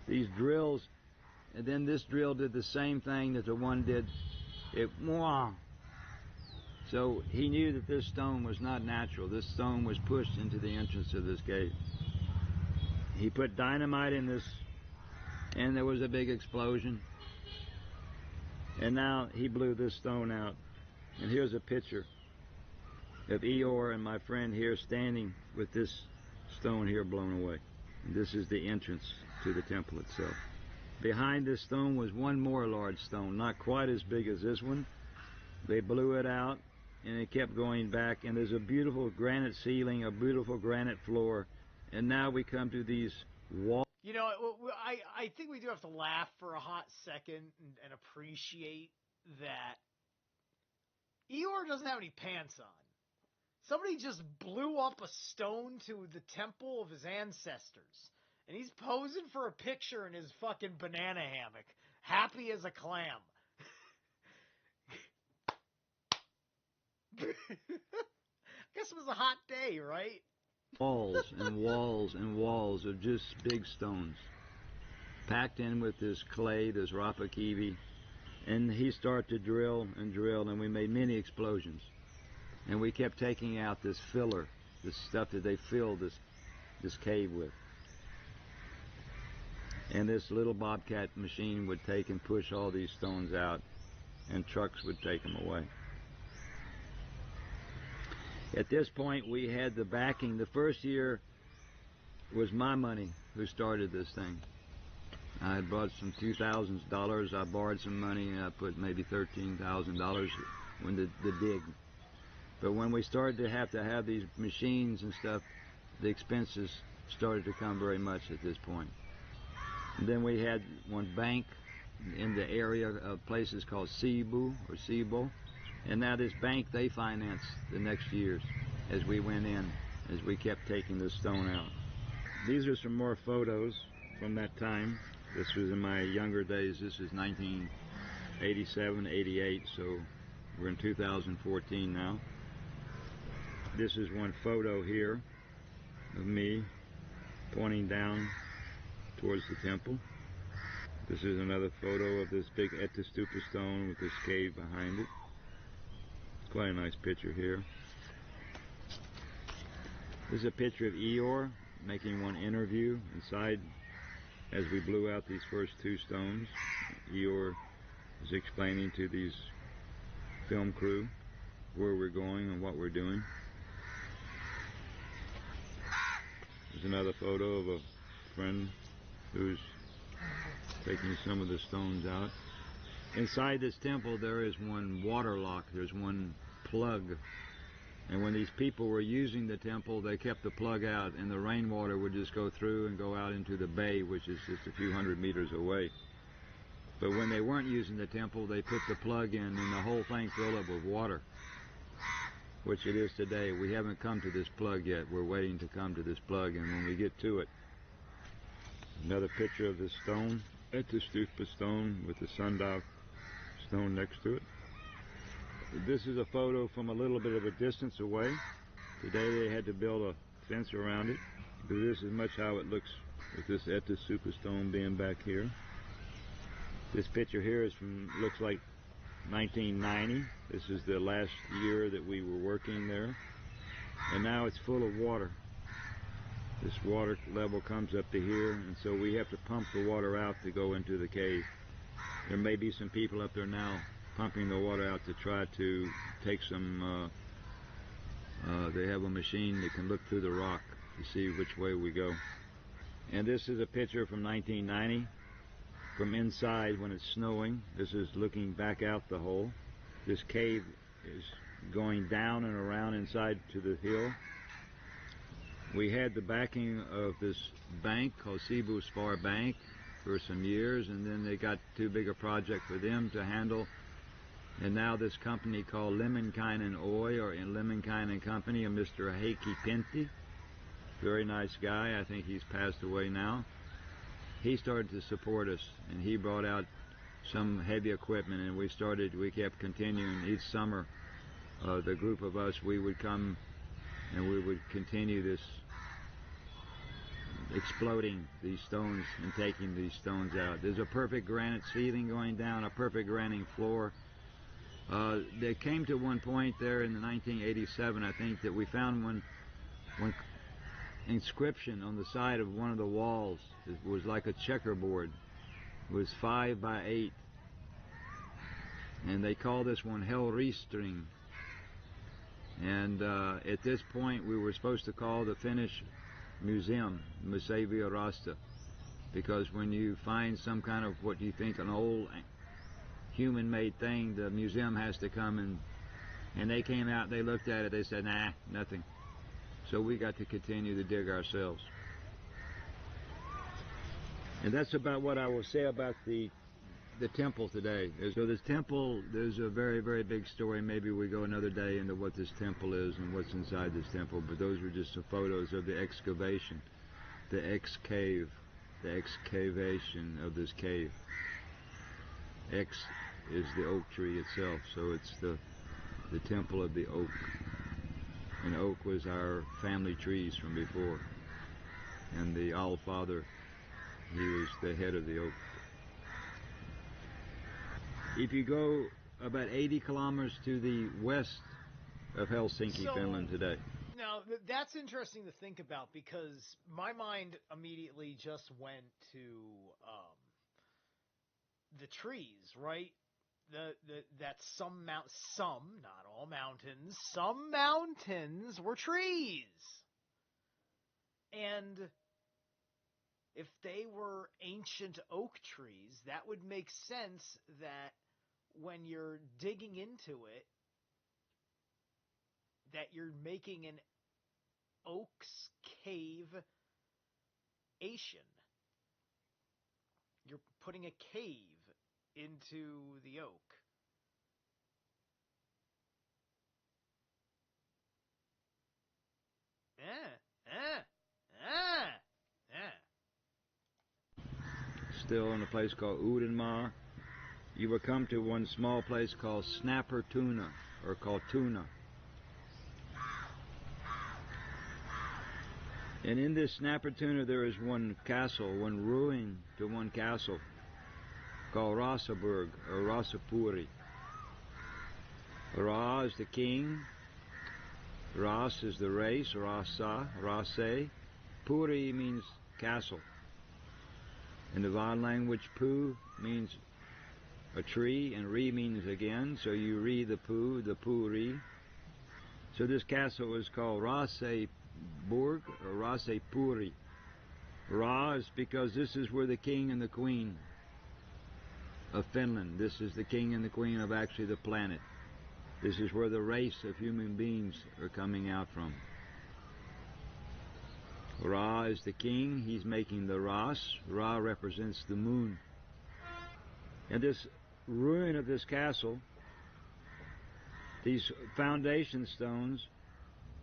These drills, and then this drill did the same thing that the one did. It, mwah. So he knew that this stone was not natural. This stone was pushed into the entrance of this cave. He put dynamite in this, and there was a big explosion. And now he blew this stone out. And here's a picture of Eeyore and my friend here standing with this stone here blown away. And this is the entrance to the temple itself. Behind this stone was one more large stone, not quite as big as this one. They blew it out, and it kept going back. And there's a beautiful granite ceiling, a beautiful granite floor. And now we come to these walls. You know, I think we do have to laugh for a hot second and appreciate that Eeyore doesn't have any pants on. Somebody just blew up a stone to the temple of his ancestors. And he's posing for a picture in his fucking banana hammock, happy as a clam. Guess it was a hot day, right? Walls and walls and walls of just big stones, packed in with this clay, this rapakivi. And he started to drill and drill, and we made many explosions. And we kept taking out this filler, this stuff that they filled this cave with. And this little bobcat machine would take and push all these stones out, and trucks would take them away. At this point, we had the backing. The first year was my money who started this thing. I had brought some $2,000. I borrowed some money, and I put maybe $13,000 in the dig. But when we started to have these machines and stuff, the expenses started to come very much at this point. And then we had one bank in the area of places called Cebu or Cibo. And now this bank, they financed the next years as we went in, as we kept taking the stone out. These are some more photos from that time. This was in my younger days. This is 1987, 88, so we're in 2014 now. This is one photo here of me pointing down towards the temple. This is another photo of this big Etastupa stone with this cave behind it. Quite a nice picture here. This is a picture of Eeyore making one interview inside as we blew out these first 2 stones. Eeyore is explaining to these film crew where we're going and what we're doing. There's another photo of a friend who's taking some of the stones out. Inside this temple there is one water lock, there's one plug, and when these people were using the temple they kept the plug out, and the rainwater would just go through and go out into the bay, which is just a few hundred meters away. But when they weren't using the temple, they put the plug in and the whole thing filled up with water, which it is today. We haven't come to this plug yet. We're waiting to come to this plug, and when we get to it, another picture of this stone. It's a stupa stone with the sundial stone next to it. This is a photo from a little bit of a distance away. Today they had to build a fence around it, but this is much how it looks with this Etastupa stone being back here. This picture here is from, looks like 1990. This is the last year that we were working there, and now it's full of water. This water level comes up to here, and so we have to pump the water out to go into the cave. There may be some people up there now pumping the water out to try to take some, they have a machine that can look through the rock to see which way we go. And this is a picture from 1990 from inside when it's snowing. This is looking back out the hole. This cave is going down and around inside to the hill. We had the backing of this bank called Cebu Spar Bank for some years, and then they got too big a project for them to handle. And now this company called Lemminkainen Oy, or in Lemminkainen Company, of Mr. Heikki Pentti, very nice guy. I think he's passed away now. He started to support us, and he brought out some heavy equipment, and we kept continuing each summer. The group of us, we would come and we would continue this exploding these stones and taking these stones out. There's a perfect granite ceiling going down, a perfect granite floor. They came to one point there in 1987, I think, that we found one inscription on the side of one of the walls. It was like a checkerboard. It was 5 by 8. And they call this one Hellristring. And at this point we were supposed to call the Finnish museum Museo Rasta, because when you find some kind of what you think an old human-made thing, the museum has to come and they came out, they looked at it, they said, nah, nothing. So we got to continue to dig ourselves. And that's about what I will say about the temple today. So this temple, there's a very, very big story. Maybe we go another day into what this temple is and what's inside this temple, but those are just some photos of the excavation, the excavation of this cave. X is the oak tree itself, so it's the temple of the oak. And oak was our family trees from before. And the Allfather, he was the head of the oak. If you go about 80 kilometers to the west of Helsinki, Finland today. Now, that's interesting to think about, because my mind immediately just went to the trees, right? That some, not all mountains, some mountains were trees. And if they were ancient oak trees, that would make sense that when you're digging into it, that you're making an oak's cave-ation. You're putting a cave into the oak. Still in a place called Uudenmaa, you will come to one small place called Snappertuna, or called Tuna. And in this Snappertuna there is one castle, one ruin to one castle, called Rasaburg, or Rasapuri. Ra is the king, Ras is the race, Rasa, Rase. Puri means castle. In the Van language, Pu means a tree, and Ri means again, so you Ri the Pu, the Puri. So this castle is called Raseburg, or Rasepuri. Ra is because this is where the king and the queen of Finland, this is the king and the queen of actually the planet. This is where the race of human beings are coming out from. Ra is the king, he's making the Ras. Ra represents the moon. And this ruin of this castle, these foundation stones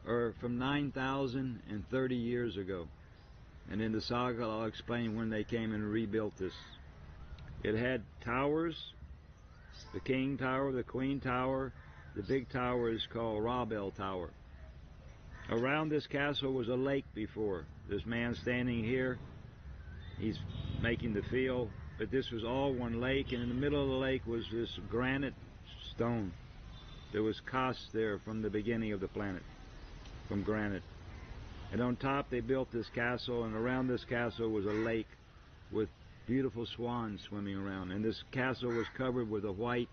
are from 9,030 years ago. And in the Saga I'll explain when they came and rebuilt this. It had towers, the king tower, the queen tower. The big tower is called Rabel Tower. Around this castle was a lake before. This man standing here, he's making the field, but this was all one lake, and in the middle of the lake was this granite stone. There was cast there from the beginning of the planet, from granite. And on top they built this castle, and around this castle was a lake with beautiful swans swimming around. And this castle was covered with a white,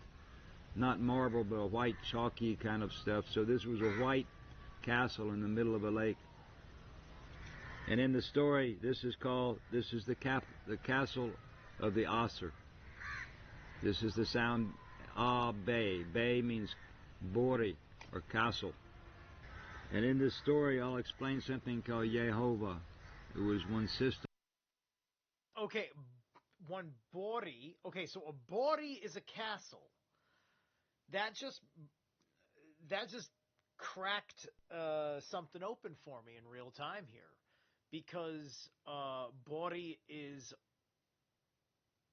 not marble, but a white chalky kind of stuff. So this was a white castle in the middle of a lake. And in the story, this is the castle of the Aser. This is the sound Bay. Bay means Bori, or castle. And in this story, I'll explain something called Yehovah. It was one system. Okay, one Bori. Okay, so a Bori is a castle. That just cracked something open for me in real time here, because Bori is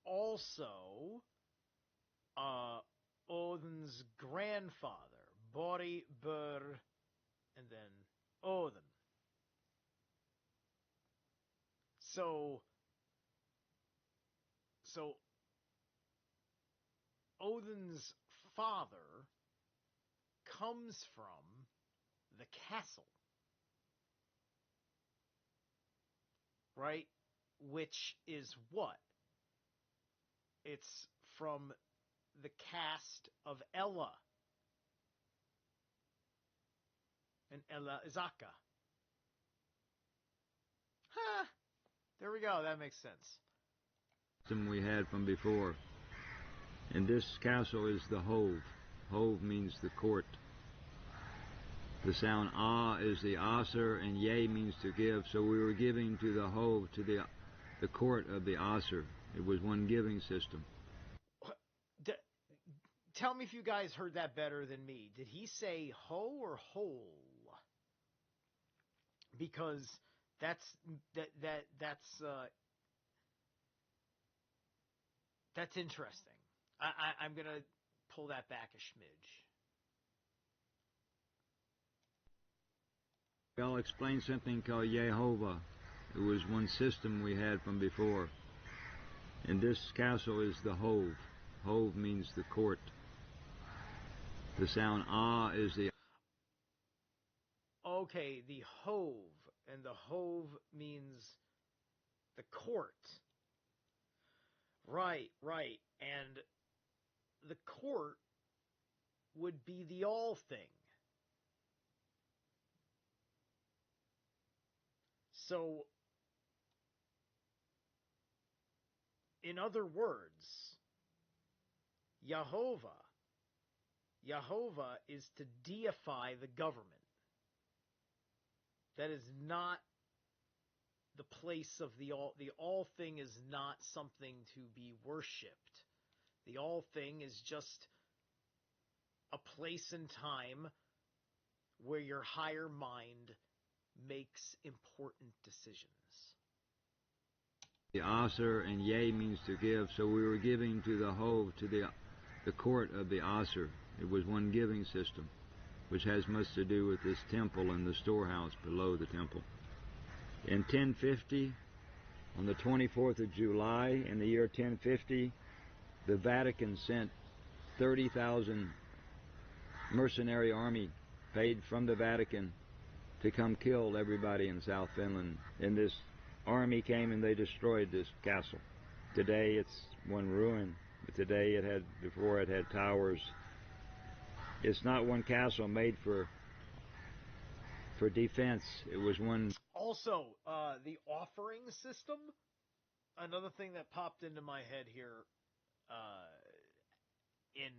also Odin's grandfather. Bori, Bur, and then Odin. So Odin's father comes from the castle, right? Which is what? It's from the cast of Ella and Ella Izaka. Huh. There we go. That makes sense. We had from before. And this castle is the Hove. Hove means the court. The sound Ah is the Aser, and Ye means to give. So we were giving to the Hove, to the court of the Aser. It was one giving system. Tell me if you guys heard that better than me. Did he say ho or hole? Because that's interesting. I'm gonna pull that back a smidge. I'll explain something called Yehovah. It was one system we had from before. And this castle is the Hove. Hove means the court. The sound Ah is the... Okay, the Hove, and the Hove means the court. Right. And the court would be the all thing. So, in other words, Yehovah is to deify the government. That is not the place of the all. The all thing is not something to be worshipped. The all thing is just a place and time where your higher mind makes important decisions. The Aser, and Ye means to give. So we were giving to the Hove, to the court of the Aser. It was one giving system, which has much to do with this temple and the storehouse below the temple. In 1050, on the 24th of July, in the year 1050, the Vatican sent 30,000 mercenary army paid from the Vatican to come kill everybody in South Finland. And this army came and they destroyed this castle. Today it's one ruin, but today before it had towers. It's not one castle made for defense. It was one. Also, the offering system. Another thing that popped into my head here, in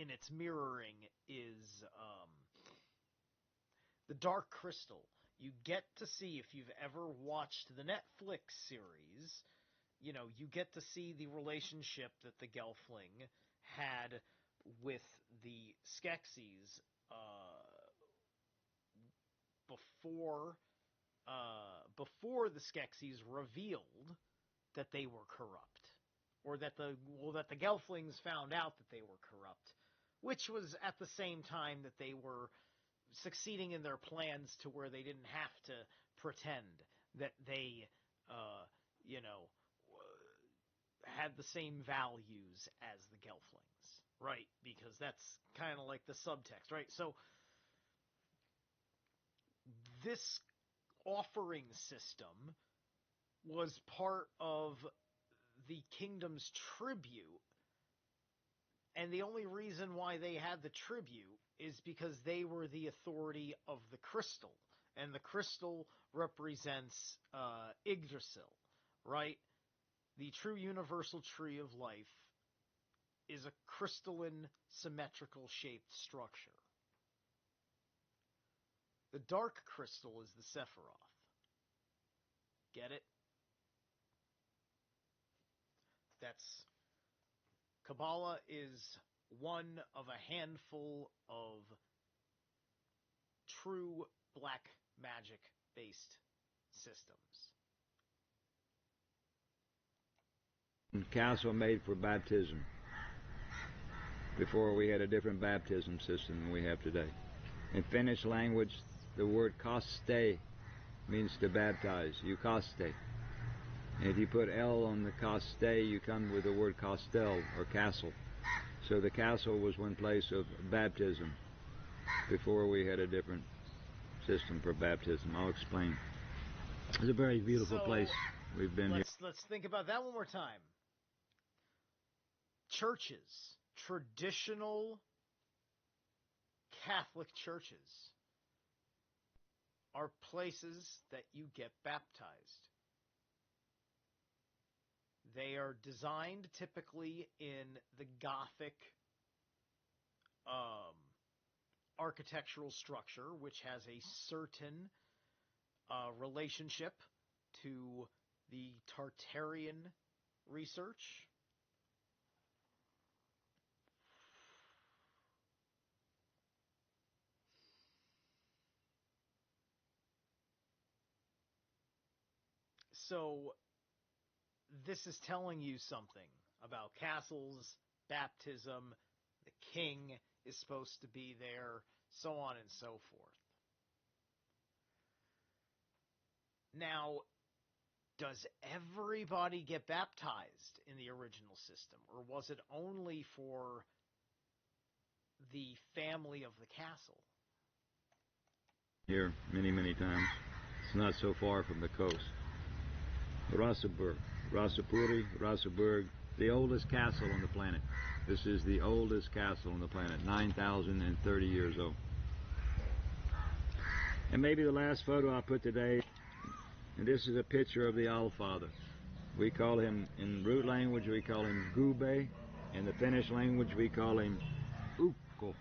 its mirroring, is the Dark Crystal. You get to see, if you've ever watched the Netflix series, you get to see the relationship that the Gelfling had with the Skeksis before the Skeksis revealed that they were corrupt, or that the Gelflings found out that they were corrupt, which was at the same time that they were succeeding in their plans to where they didn't have to pretend that they, had the same values as the Gelflings, right? Because that's kind of like the subtext, right? So this offering system was part of the kingdom's tribute, and the only reason why they had the tribute is because they were the authority of the crystal, and the crystal represents Yggdrasil, right? The true universal tree of life is a crystalline, symmetrical shaped structure. The dark crystal is the Sephiroth. Get it? Kabbalah is one of a handful of true black magic based systems. Castle made for baptism. Before we had a different baptism system than we have today. In Finnish language, the word kaste means to baptize. Yukaste. And if you put L on the kaste, you come with the word castel, or castle. So the castle was one place of baptism before we had a different system for baptism. I'll explain. It's a very beautiful place. We've been here. Let's think about that one more time. Churches, traditional Catholic churches, are places that you get baptized. They are designed typically in the Gothic architectural structure, which has a certain relationship to the Tartarian research. So this is telling you something about castles, baptism, the king is supposed to be there, so on and so forth. Now, does everybody get baptized in the original system, or was it only for the family of the castle? Here many, many times. It's not so far from the coast. Rasaburg, Rasaburg, the oldest castle on the planet. This is the oldest castle on the planet, 9,030 years old. And maybe the last photo I put today, and this is a picture of the Allfather. We call him, in root language, we call him Gube. In the Finnish language, we call him Ukko.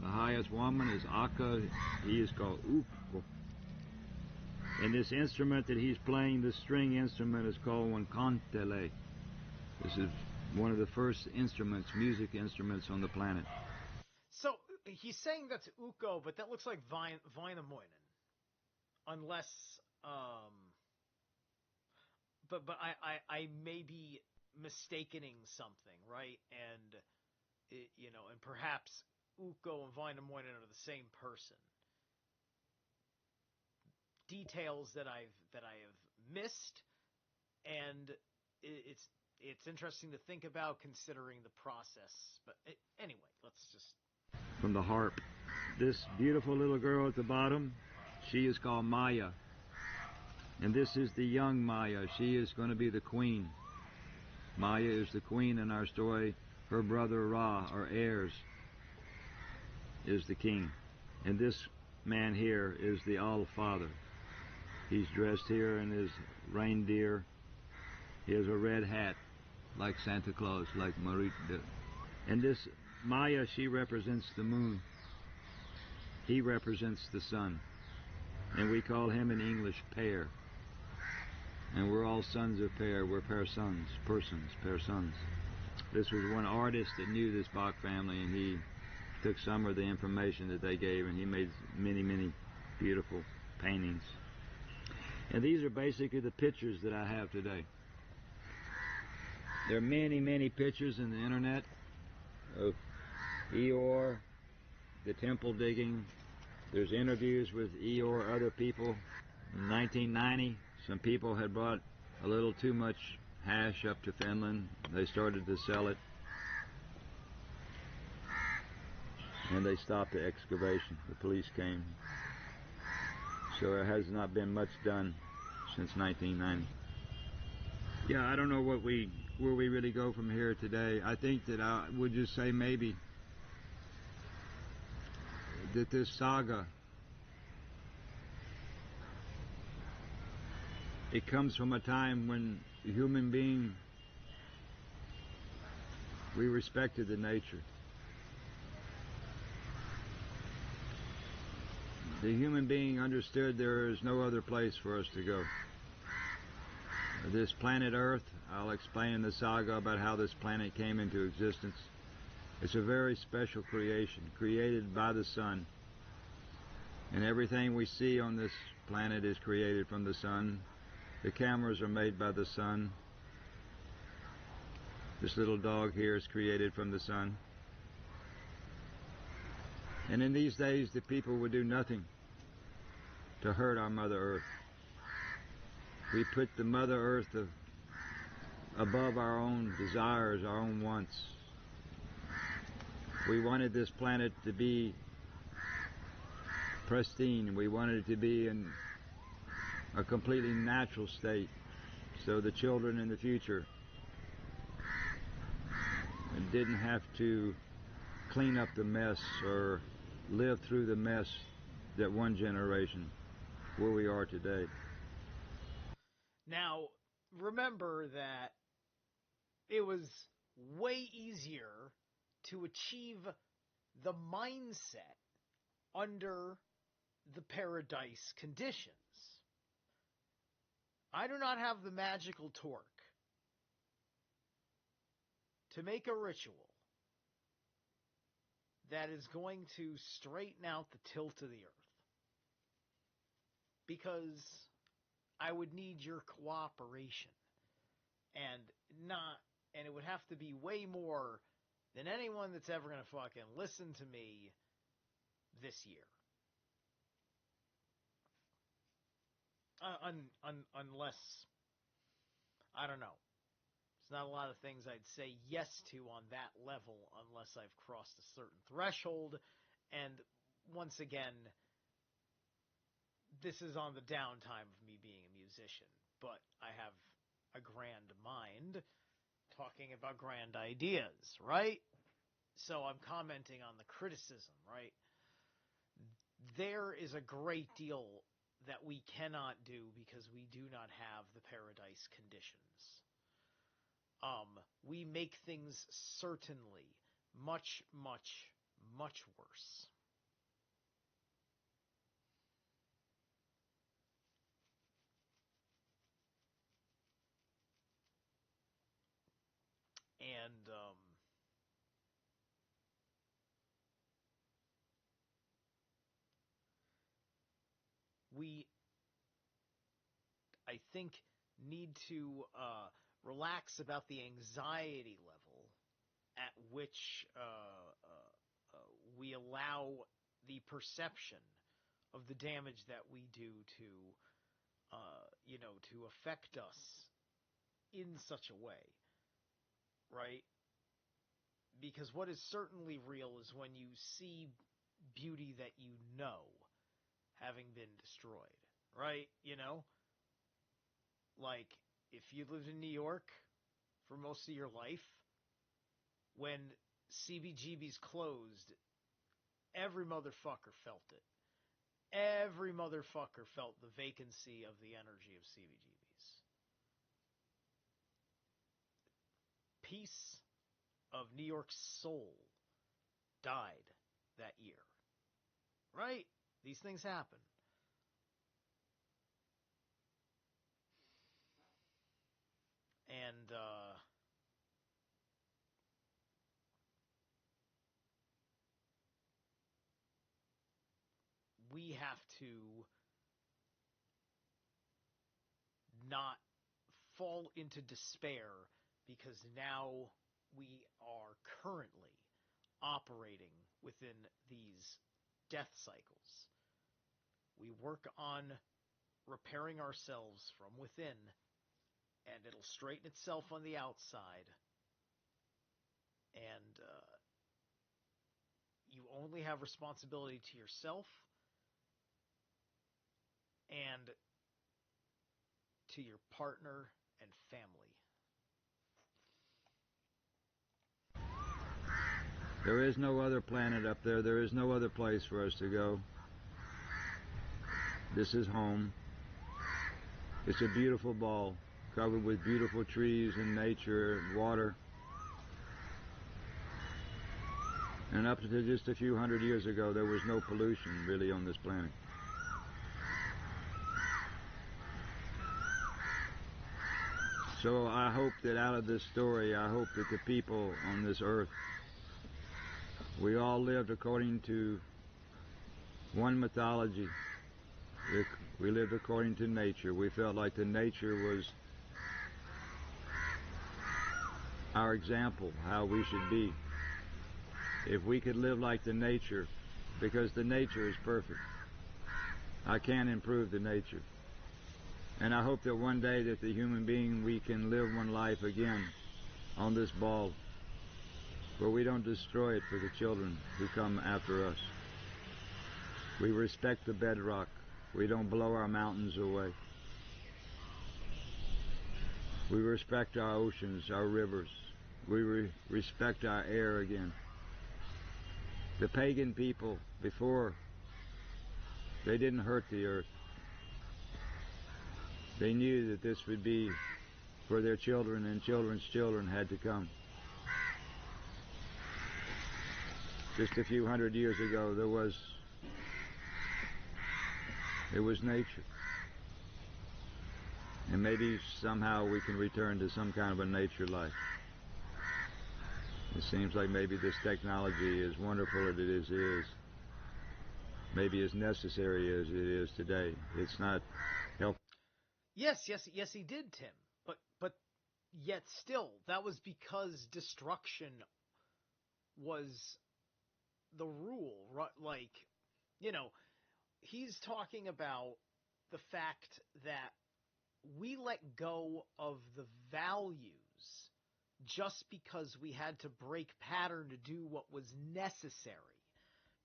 The highest woman is Akka. He is called Ukko. And this instrument that he's playing, the string instrument, is called one kantele. This is one of the first instruments, music instruments on the planet. So he's saying that's Ukko, but that looks like Väinämöinen. Unless, but I may be mistakening something, right? And and perhaps Ukko and Väinämöinen are the same person. Details that I have missed, and it's interesting to think about considering the process. But anyway, let's just... From the harp. This beautiful little girl at the bottom, she is called Maya. And this is the young Maya. She is going to be the queen. Maya is the queen in our story. Her brother Ra, or heirs, is the king. And this man here is the Allfather. He's dressed here in his reindeer. He has a red hat, like Santa Claus, like Marita. And this Maya, she represents the moon. He represents the sun. And we call him in English Per. And we're all sons of Per. We're Per sons. This was one artist that knew this Bock family, and he took some of the information that they gave, and he made many, many beautiful paintings. And these are basically the pictures that I have today. There are many, many pictures in the internet of Eeyore, the temple digging. There's interviews with Eeyore, other people. In 1990, some people had brought a little too much hash up to Finland. They started to sell it. And they stopped the excavation. The police came. So there has not been much done since 1990. Yeah, I don't know where we really go from here today. I think that I would just say maybe that this saga It comes from a time when the human being, we respected the nature. The human being understood there is no other place for us to go. This planet Earth, I'll explain in the saga about how this planet came into existence. It's a very special creation, created by the sun. And everything we see on this planet is created from the sun. The cameras are made by the sun. This little dog here is created from the sun. And in these days, the people would do nothing to hurt our Mother Earth. We put the Mother Earth above our own desires, our own wants. We wanted this planet to be pristine. We wanted it to be in a completely natural state, so the children in the future didn't have to clean up the mess or live through the mess that one generation where we are today. Now, remember that it was way easier to achieve the mindset under the paradise conditions. I do not have the magical torque to make a ritual that is going to straighten out the tilt of the earth, because I would need your cooperation, and it would have to be way more than anyone that's ever going to fucking listen to me this year. Unless, I don't know. There's not a lot of things I'd say yes to on that level unless I've crossed a certain threshold. And once again, this is on the downtime of me being a musician. But I have a grand mind talking about grand ideas, right? So I'm commenting on the criticism, right? There is a great deal that we cannot do because we do not have the paradise conditions. We make things certainly much, much, much worse. And we, I think, need to relax about the anxiety level at which we allow the perception of the damage that we do to affect us in such a way, right? Because what is certainly real is when you see beauty that you know having been destroyed, right? Like, if you lived in New York for most of your life, when CBGB's closed, every motherfucker felt it. Every motherfucker felt the vacancy of the energy of CBGB's. Piece of New York's soul died that year. Right? These things happen. And we have to not fall into despair, because now we are currently operating within these death cycles. We work on repairing ourselves from within, and it'll straighten itself on the outside. And you only have responsibility to yourself and to your partner and family. There is no other planet up there. There is no other place for us to go. This is home. It's a beautiful ball, covered with beautiful trees and nature and water. And up to just a few hundred years ago, there was no pollution really on this planet. So I hope that out of this story, I hope that the people on this earth, we all lived according to one mythology. We lived according to nature. We felt like the nature was our example, how we should be. If we could live like the nature, because the nature is perfect. I can't improve the nature. And I hope that one day that the human being, we can live one life again on this ball, where we don't destroy it for the children who come after us. We respect the bedrock. We don't blow our mountains away. We respect our oceans, our rivers. We respect our air again. The pagan people before, they didn't hurt the earth. They knew that this would be for their children, and children's children had to come. Just a few hundred years ago, it was nature. And maybe somehow we can return to some kind of a nature life. It seems like maybe this technology, as wonderful as it is maybe as necessary as it is today. It's not helpful. Yes, he did, Tim. But yet still, that was because destruction was the rule, right? Like, he's talking about the fact that we let go of the values just because we had to break pattern to do what was necessary.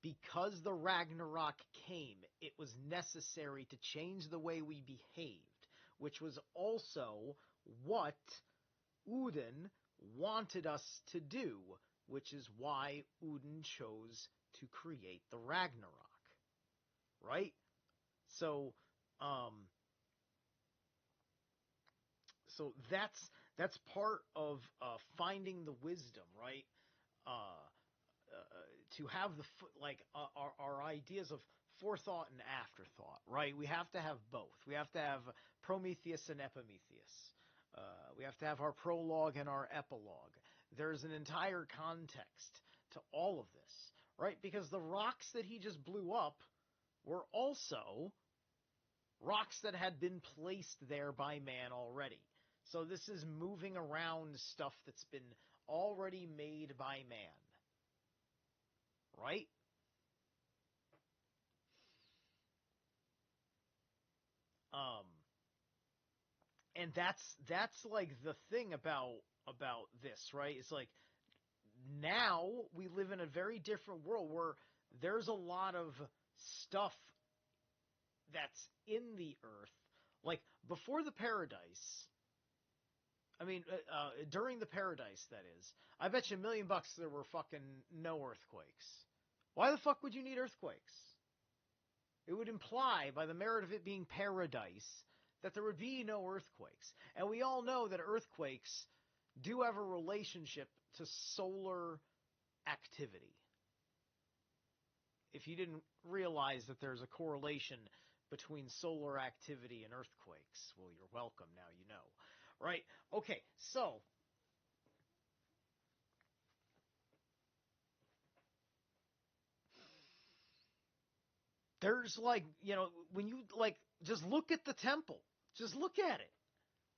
Because the Ragnarok came, it was necessary to change the way we behaved, which was also what Odin wanted us to do, which is why Odin chose to create the Ragnarok. Right? So that's part of finding the wisdom, right? To have our ideas of forethought and afterthought, right? We have to have both. We have to have Prometheus and Epimetheus. We have to have our prologue and our epilogue. There's an entire context to all of this, right? Because the rocks that he just blew up were also rocks that had been placed there by man already. So this is moving around stuff that's been already made by man. Right? And that's like the thing about this, right? It's like now we live in a very different world where there's a lot of stuff that's in the earth. Like before the paradise, during the paradise, that is, I bet you $1 million there were fucking no earthquakes. Why the fuck would you need earthquakes? It would imply, by the merit of it being paradise, that there would be no earthquakes. And we all know that earthquakes do have a relationship to solar activity. If you didn't realize that there's a correlation between solar activity and earthquakes, well, you're welcome, now you know. Right? Okay, so there's when you just look at the temple, just look at it.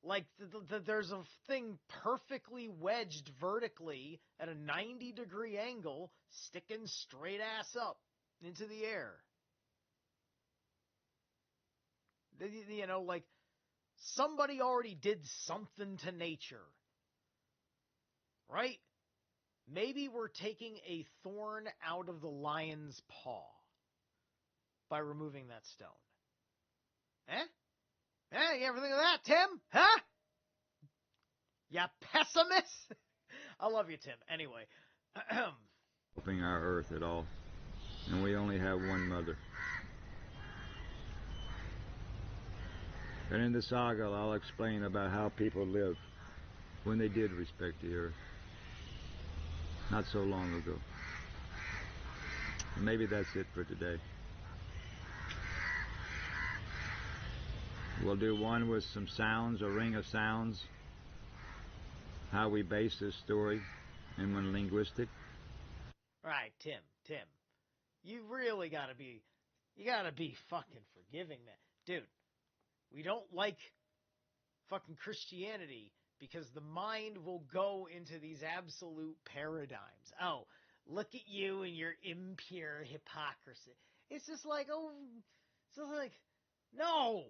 Like there's a thing perfectly wedged vertically at a 90-degree angle, sticking straight ass up into the air. Somebody already did something to nature. Right? Maybe we're taking a thorn out of the lion's paw by removing that stone. You ever think of that, Tim? Huh? Ya pessimist? I love you, Tim. Anyway. Helping our earth at all. And we only have one mother. And in the saga, I'll explain about how people lived when they did respect the earth, not so long ago. And maybe that's it for today. We'll do one with some sounds, a ring of sounds, how we base this story, and one linguistic. All right, Tim, you really gotta be fucking forgiving, man. Dude, we don't like fucking Christianity because the mind will go into these absolute paradigms. Oh, look at you and your impure hypocrisy. It's just like, no.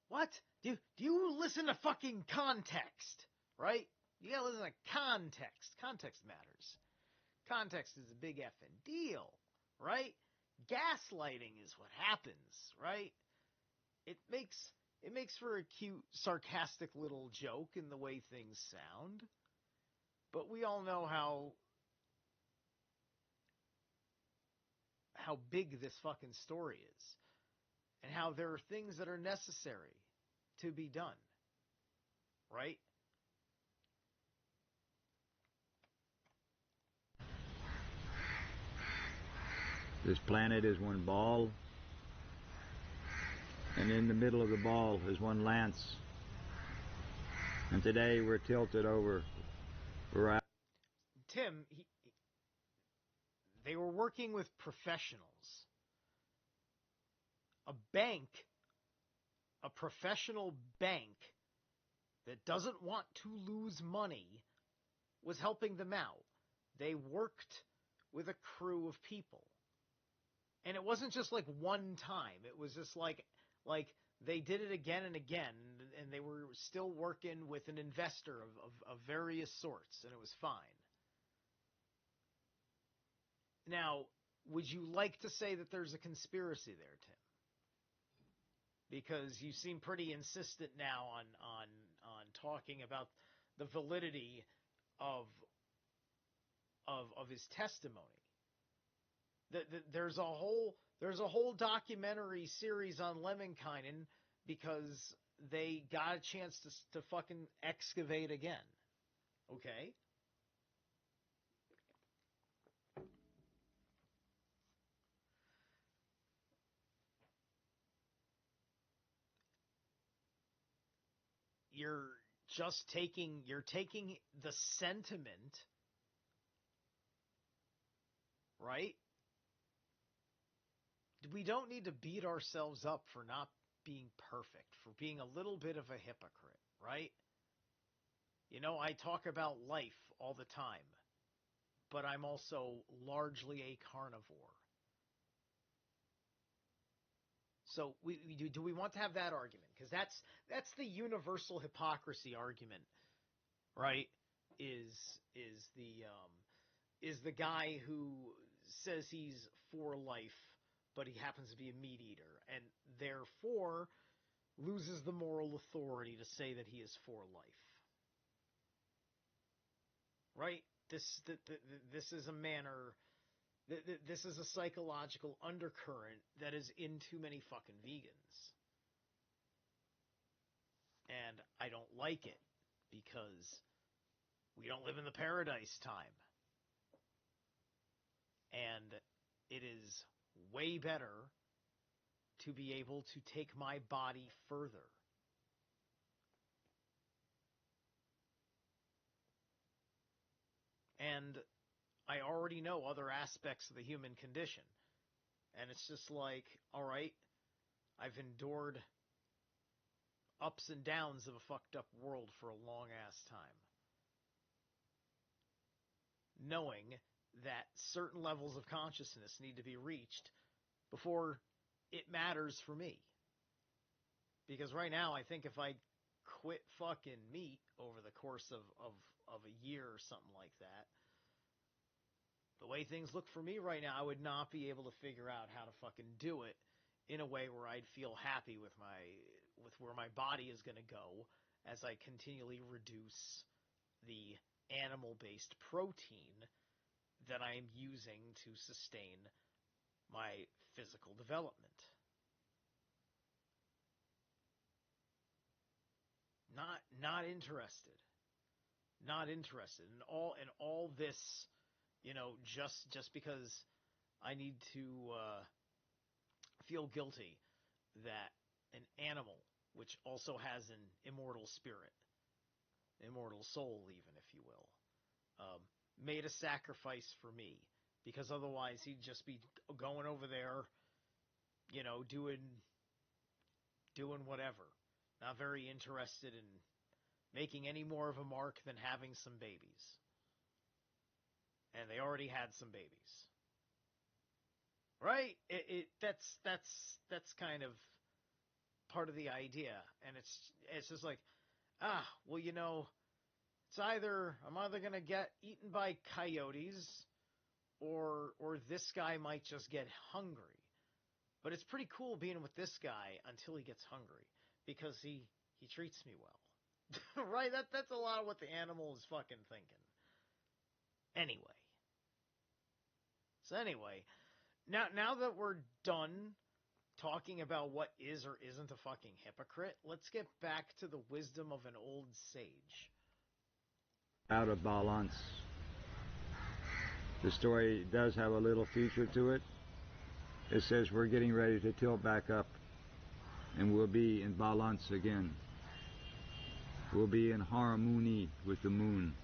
What? Do you listen to fucking context, right? You gotta listen to context. Context matters. Context is a big effing deal, right? Gaslighting is what happens, right? It makes for a cute, sarcastic little joke in the way things sound, but we all know how big this fucking story is, and how there are things that are necessary to be done, right? This planet is one ball, and in the middle of the ball is one lance. And today we're tilted over. Tim, they were working with professionals. A professional bank that doesn't want to lose money was helping them out. They worked with a crew of people. And it wasn't just like one time. It was just like they did it again and again, and they were still working with an investor of various sorts, and it was fine. Now, would you like to say that there's a conspiracy there, Tim? Because you seem pretty insistent now on talking about the validity of his testimony. There's a whole documentary series on Lemminkainen because they got a chance to fucking excavate again. Okay? You're taking the sentiment, right? We don't need to beat ourselves up for not being perfect, for being a little bit of a hypocrite, right? You know, I talk about life all the time, but I'm also largely a carnivore. So do we want to have that argument? Because that's the universal hypocrisy argument, right? Is the guy who says he's for life, but he happens to be a meat eater, and therefore loses the moral authority to say that he is for life, right? This is a manner. This is a psychological undercurrent that is in too many fucking vegans. And I don't like it because we don't live in the paradise time. And it is way better to be able to take my body further. And I already know other aspects of the human condition. And it's just like, all right, I've endured ups and downs of a fucked up world for a long ass time. Knowing that certain levels of consciousness need to be reached before it matters for me. Because right now, I think if I quit fucking meat over the course of a year or something like that, the way things look for me right now, I would not be able to figure out how to fucking do it in a way where I'd feel happy with where my body is going to go as I continually reduce the animal-based protein that I am using to sustain my physical development. not interested. Not interested in all this, just because I need to feel guilty that an animal, which also has an immortal spirit, immortal soul, even if you will, made a sacrifice for me, because otherwise he'd just be going over there, doing whatever, not very interested in making any more of a mark than having some babies. And they already had some babies. Right? That's kind of part of the idea. And it's just like, well, it's I'm either going to get eaten by coyotes or this guy might just get hungry. But it's pretty cool being with this guy until he gets hungry, because he treats me well. Right? That's a lot of what the animal is fucking thinking. Anyway. So anyway, now that we're done talking about what is or isn't a fucking hypocrite, let's get back to the wisdom of an old sage. Out of balance. The story does have a little future to it. It says we're getting ready to tilt back up, and we'll be in balance again. We'll be in harmony with the moon.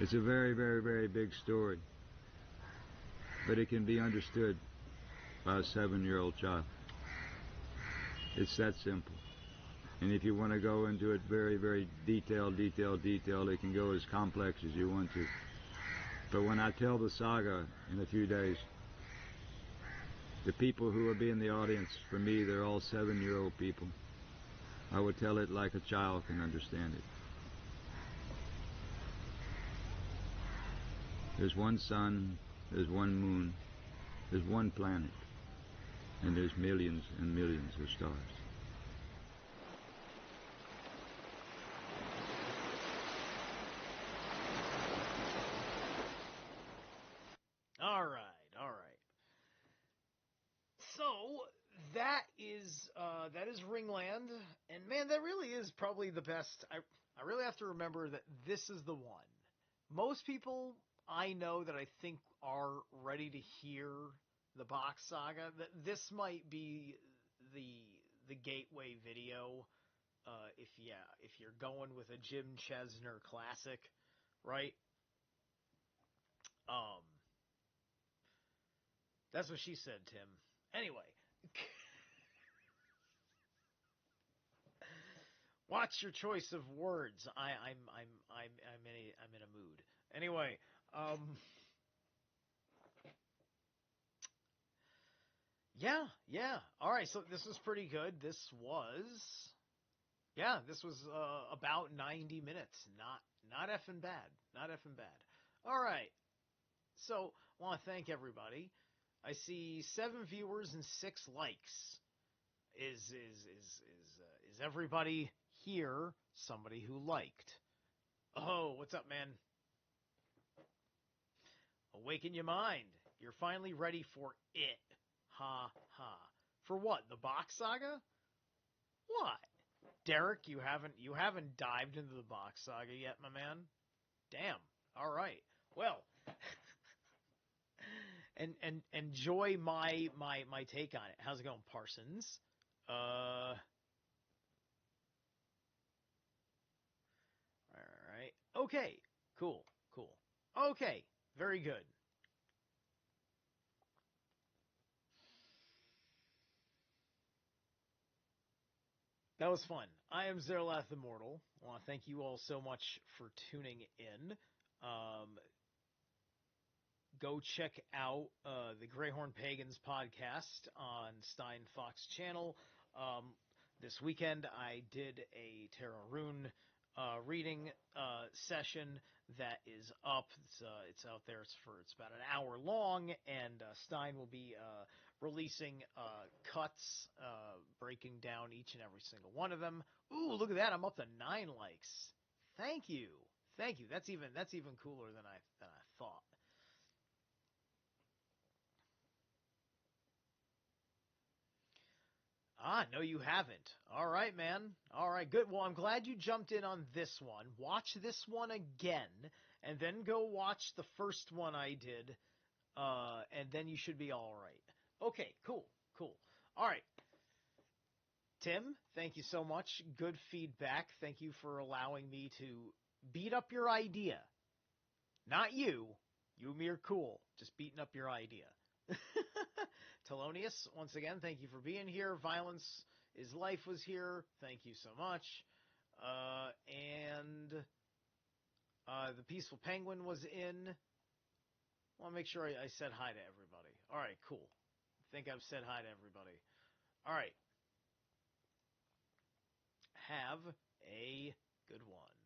It's a very, very, very big story, but it can be understood by a 7-year-old child. It's that simple. And if you want to go into it very, very detailed, it can go as complex as you want to. But when I tell the saga in a few days, the people who will be in the audience, for me, they're all 7-year-old people. I would tell it like a child can understand it. There's one sun, there's one moon, there's one planet, and there's millions and millions of stars. All right. So that is Ringland, and man, that really is probably the best. I really have to remember that this is the one. Most people I know that I think are ready to hear the Bock Saga, that this might be the gateway video. If you're going with a Jim Chesner classic, right? That's what she said, Tim. Anyway, watch your choice of words. I'm in a mood. Anyway, yeah. All right, so this was pretty good. This was about 90 minutes. Not effing bad. All right. So, I want to thank everybody. I see 7 viewers and 6 likes. Is everybody here somebody who liked? Oh, what's up, man? Awaken your mind. You're finally ready for it. Ha ha. For what? The Bock Saga? What? Derek, you haven't dived into the Bock Saga yet, my man? Damn. All right. Well, and enjoy my take on it. How's it going, Parsons? All right. Okay. Cool. Okay. Very good. That was fun. I am Zerlath Immortal. I want to thank you all so much for tuning in. Go check out the Greyhorn Pagans podcast on Stein Fox channel. This weekend I did a Tarot Rune reading session that is up. It's out there. It's about an hour long, and Stein will be releasing cuts, breaking down each and every single one of them. Ooh, look at that! I'm up to 9 likes. Thank you. That's even cooler than I thought. Ah, no, you haven't. All right, man. All right, good. Well, I'm glad you jumped in on this one. Watch this one again, and then go watch the first one I did, and then you should be all right. Okay, cool, cool. All right. Tim, thank you so much. Good feedback. Thank you for allowing me to beat up your idea. Not you. You mere cool. Just beating up your idea. Telonius, once again, thank you for being here. Violence is Life was here. Thank you so much. And the Peaceful Penguin was in. I want to make sure I said hi to everybody. All right, cool. I think I've said hi to everybody. All right. Have a good one.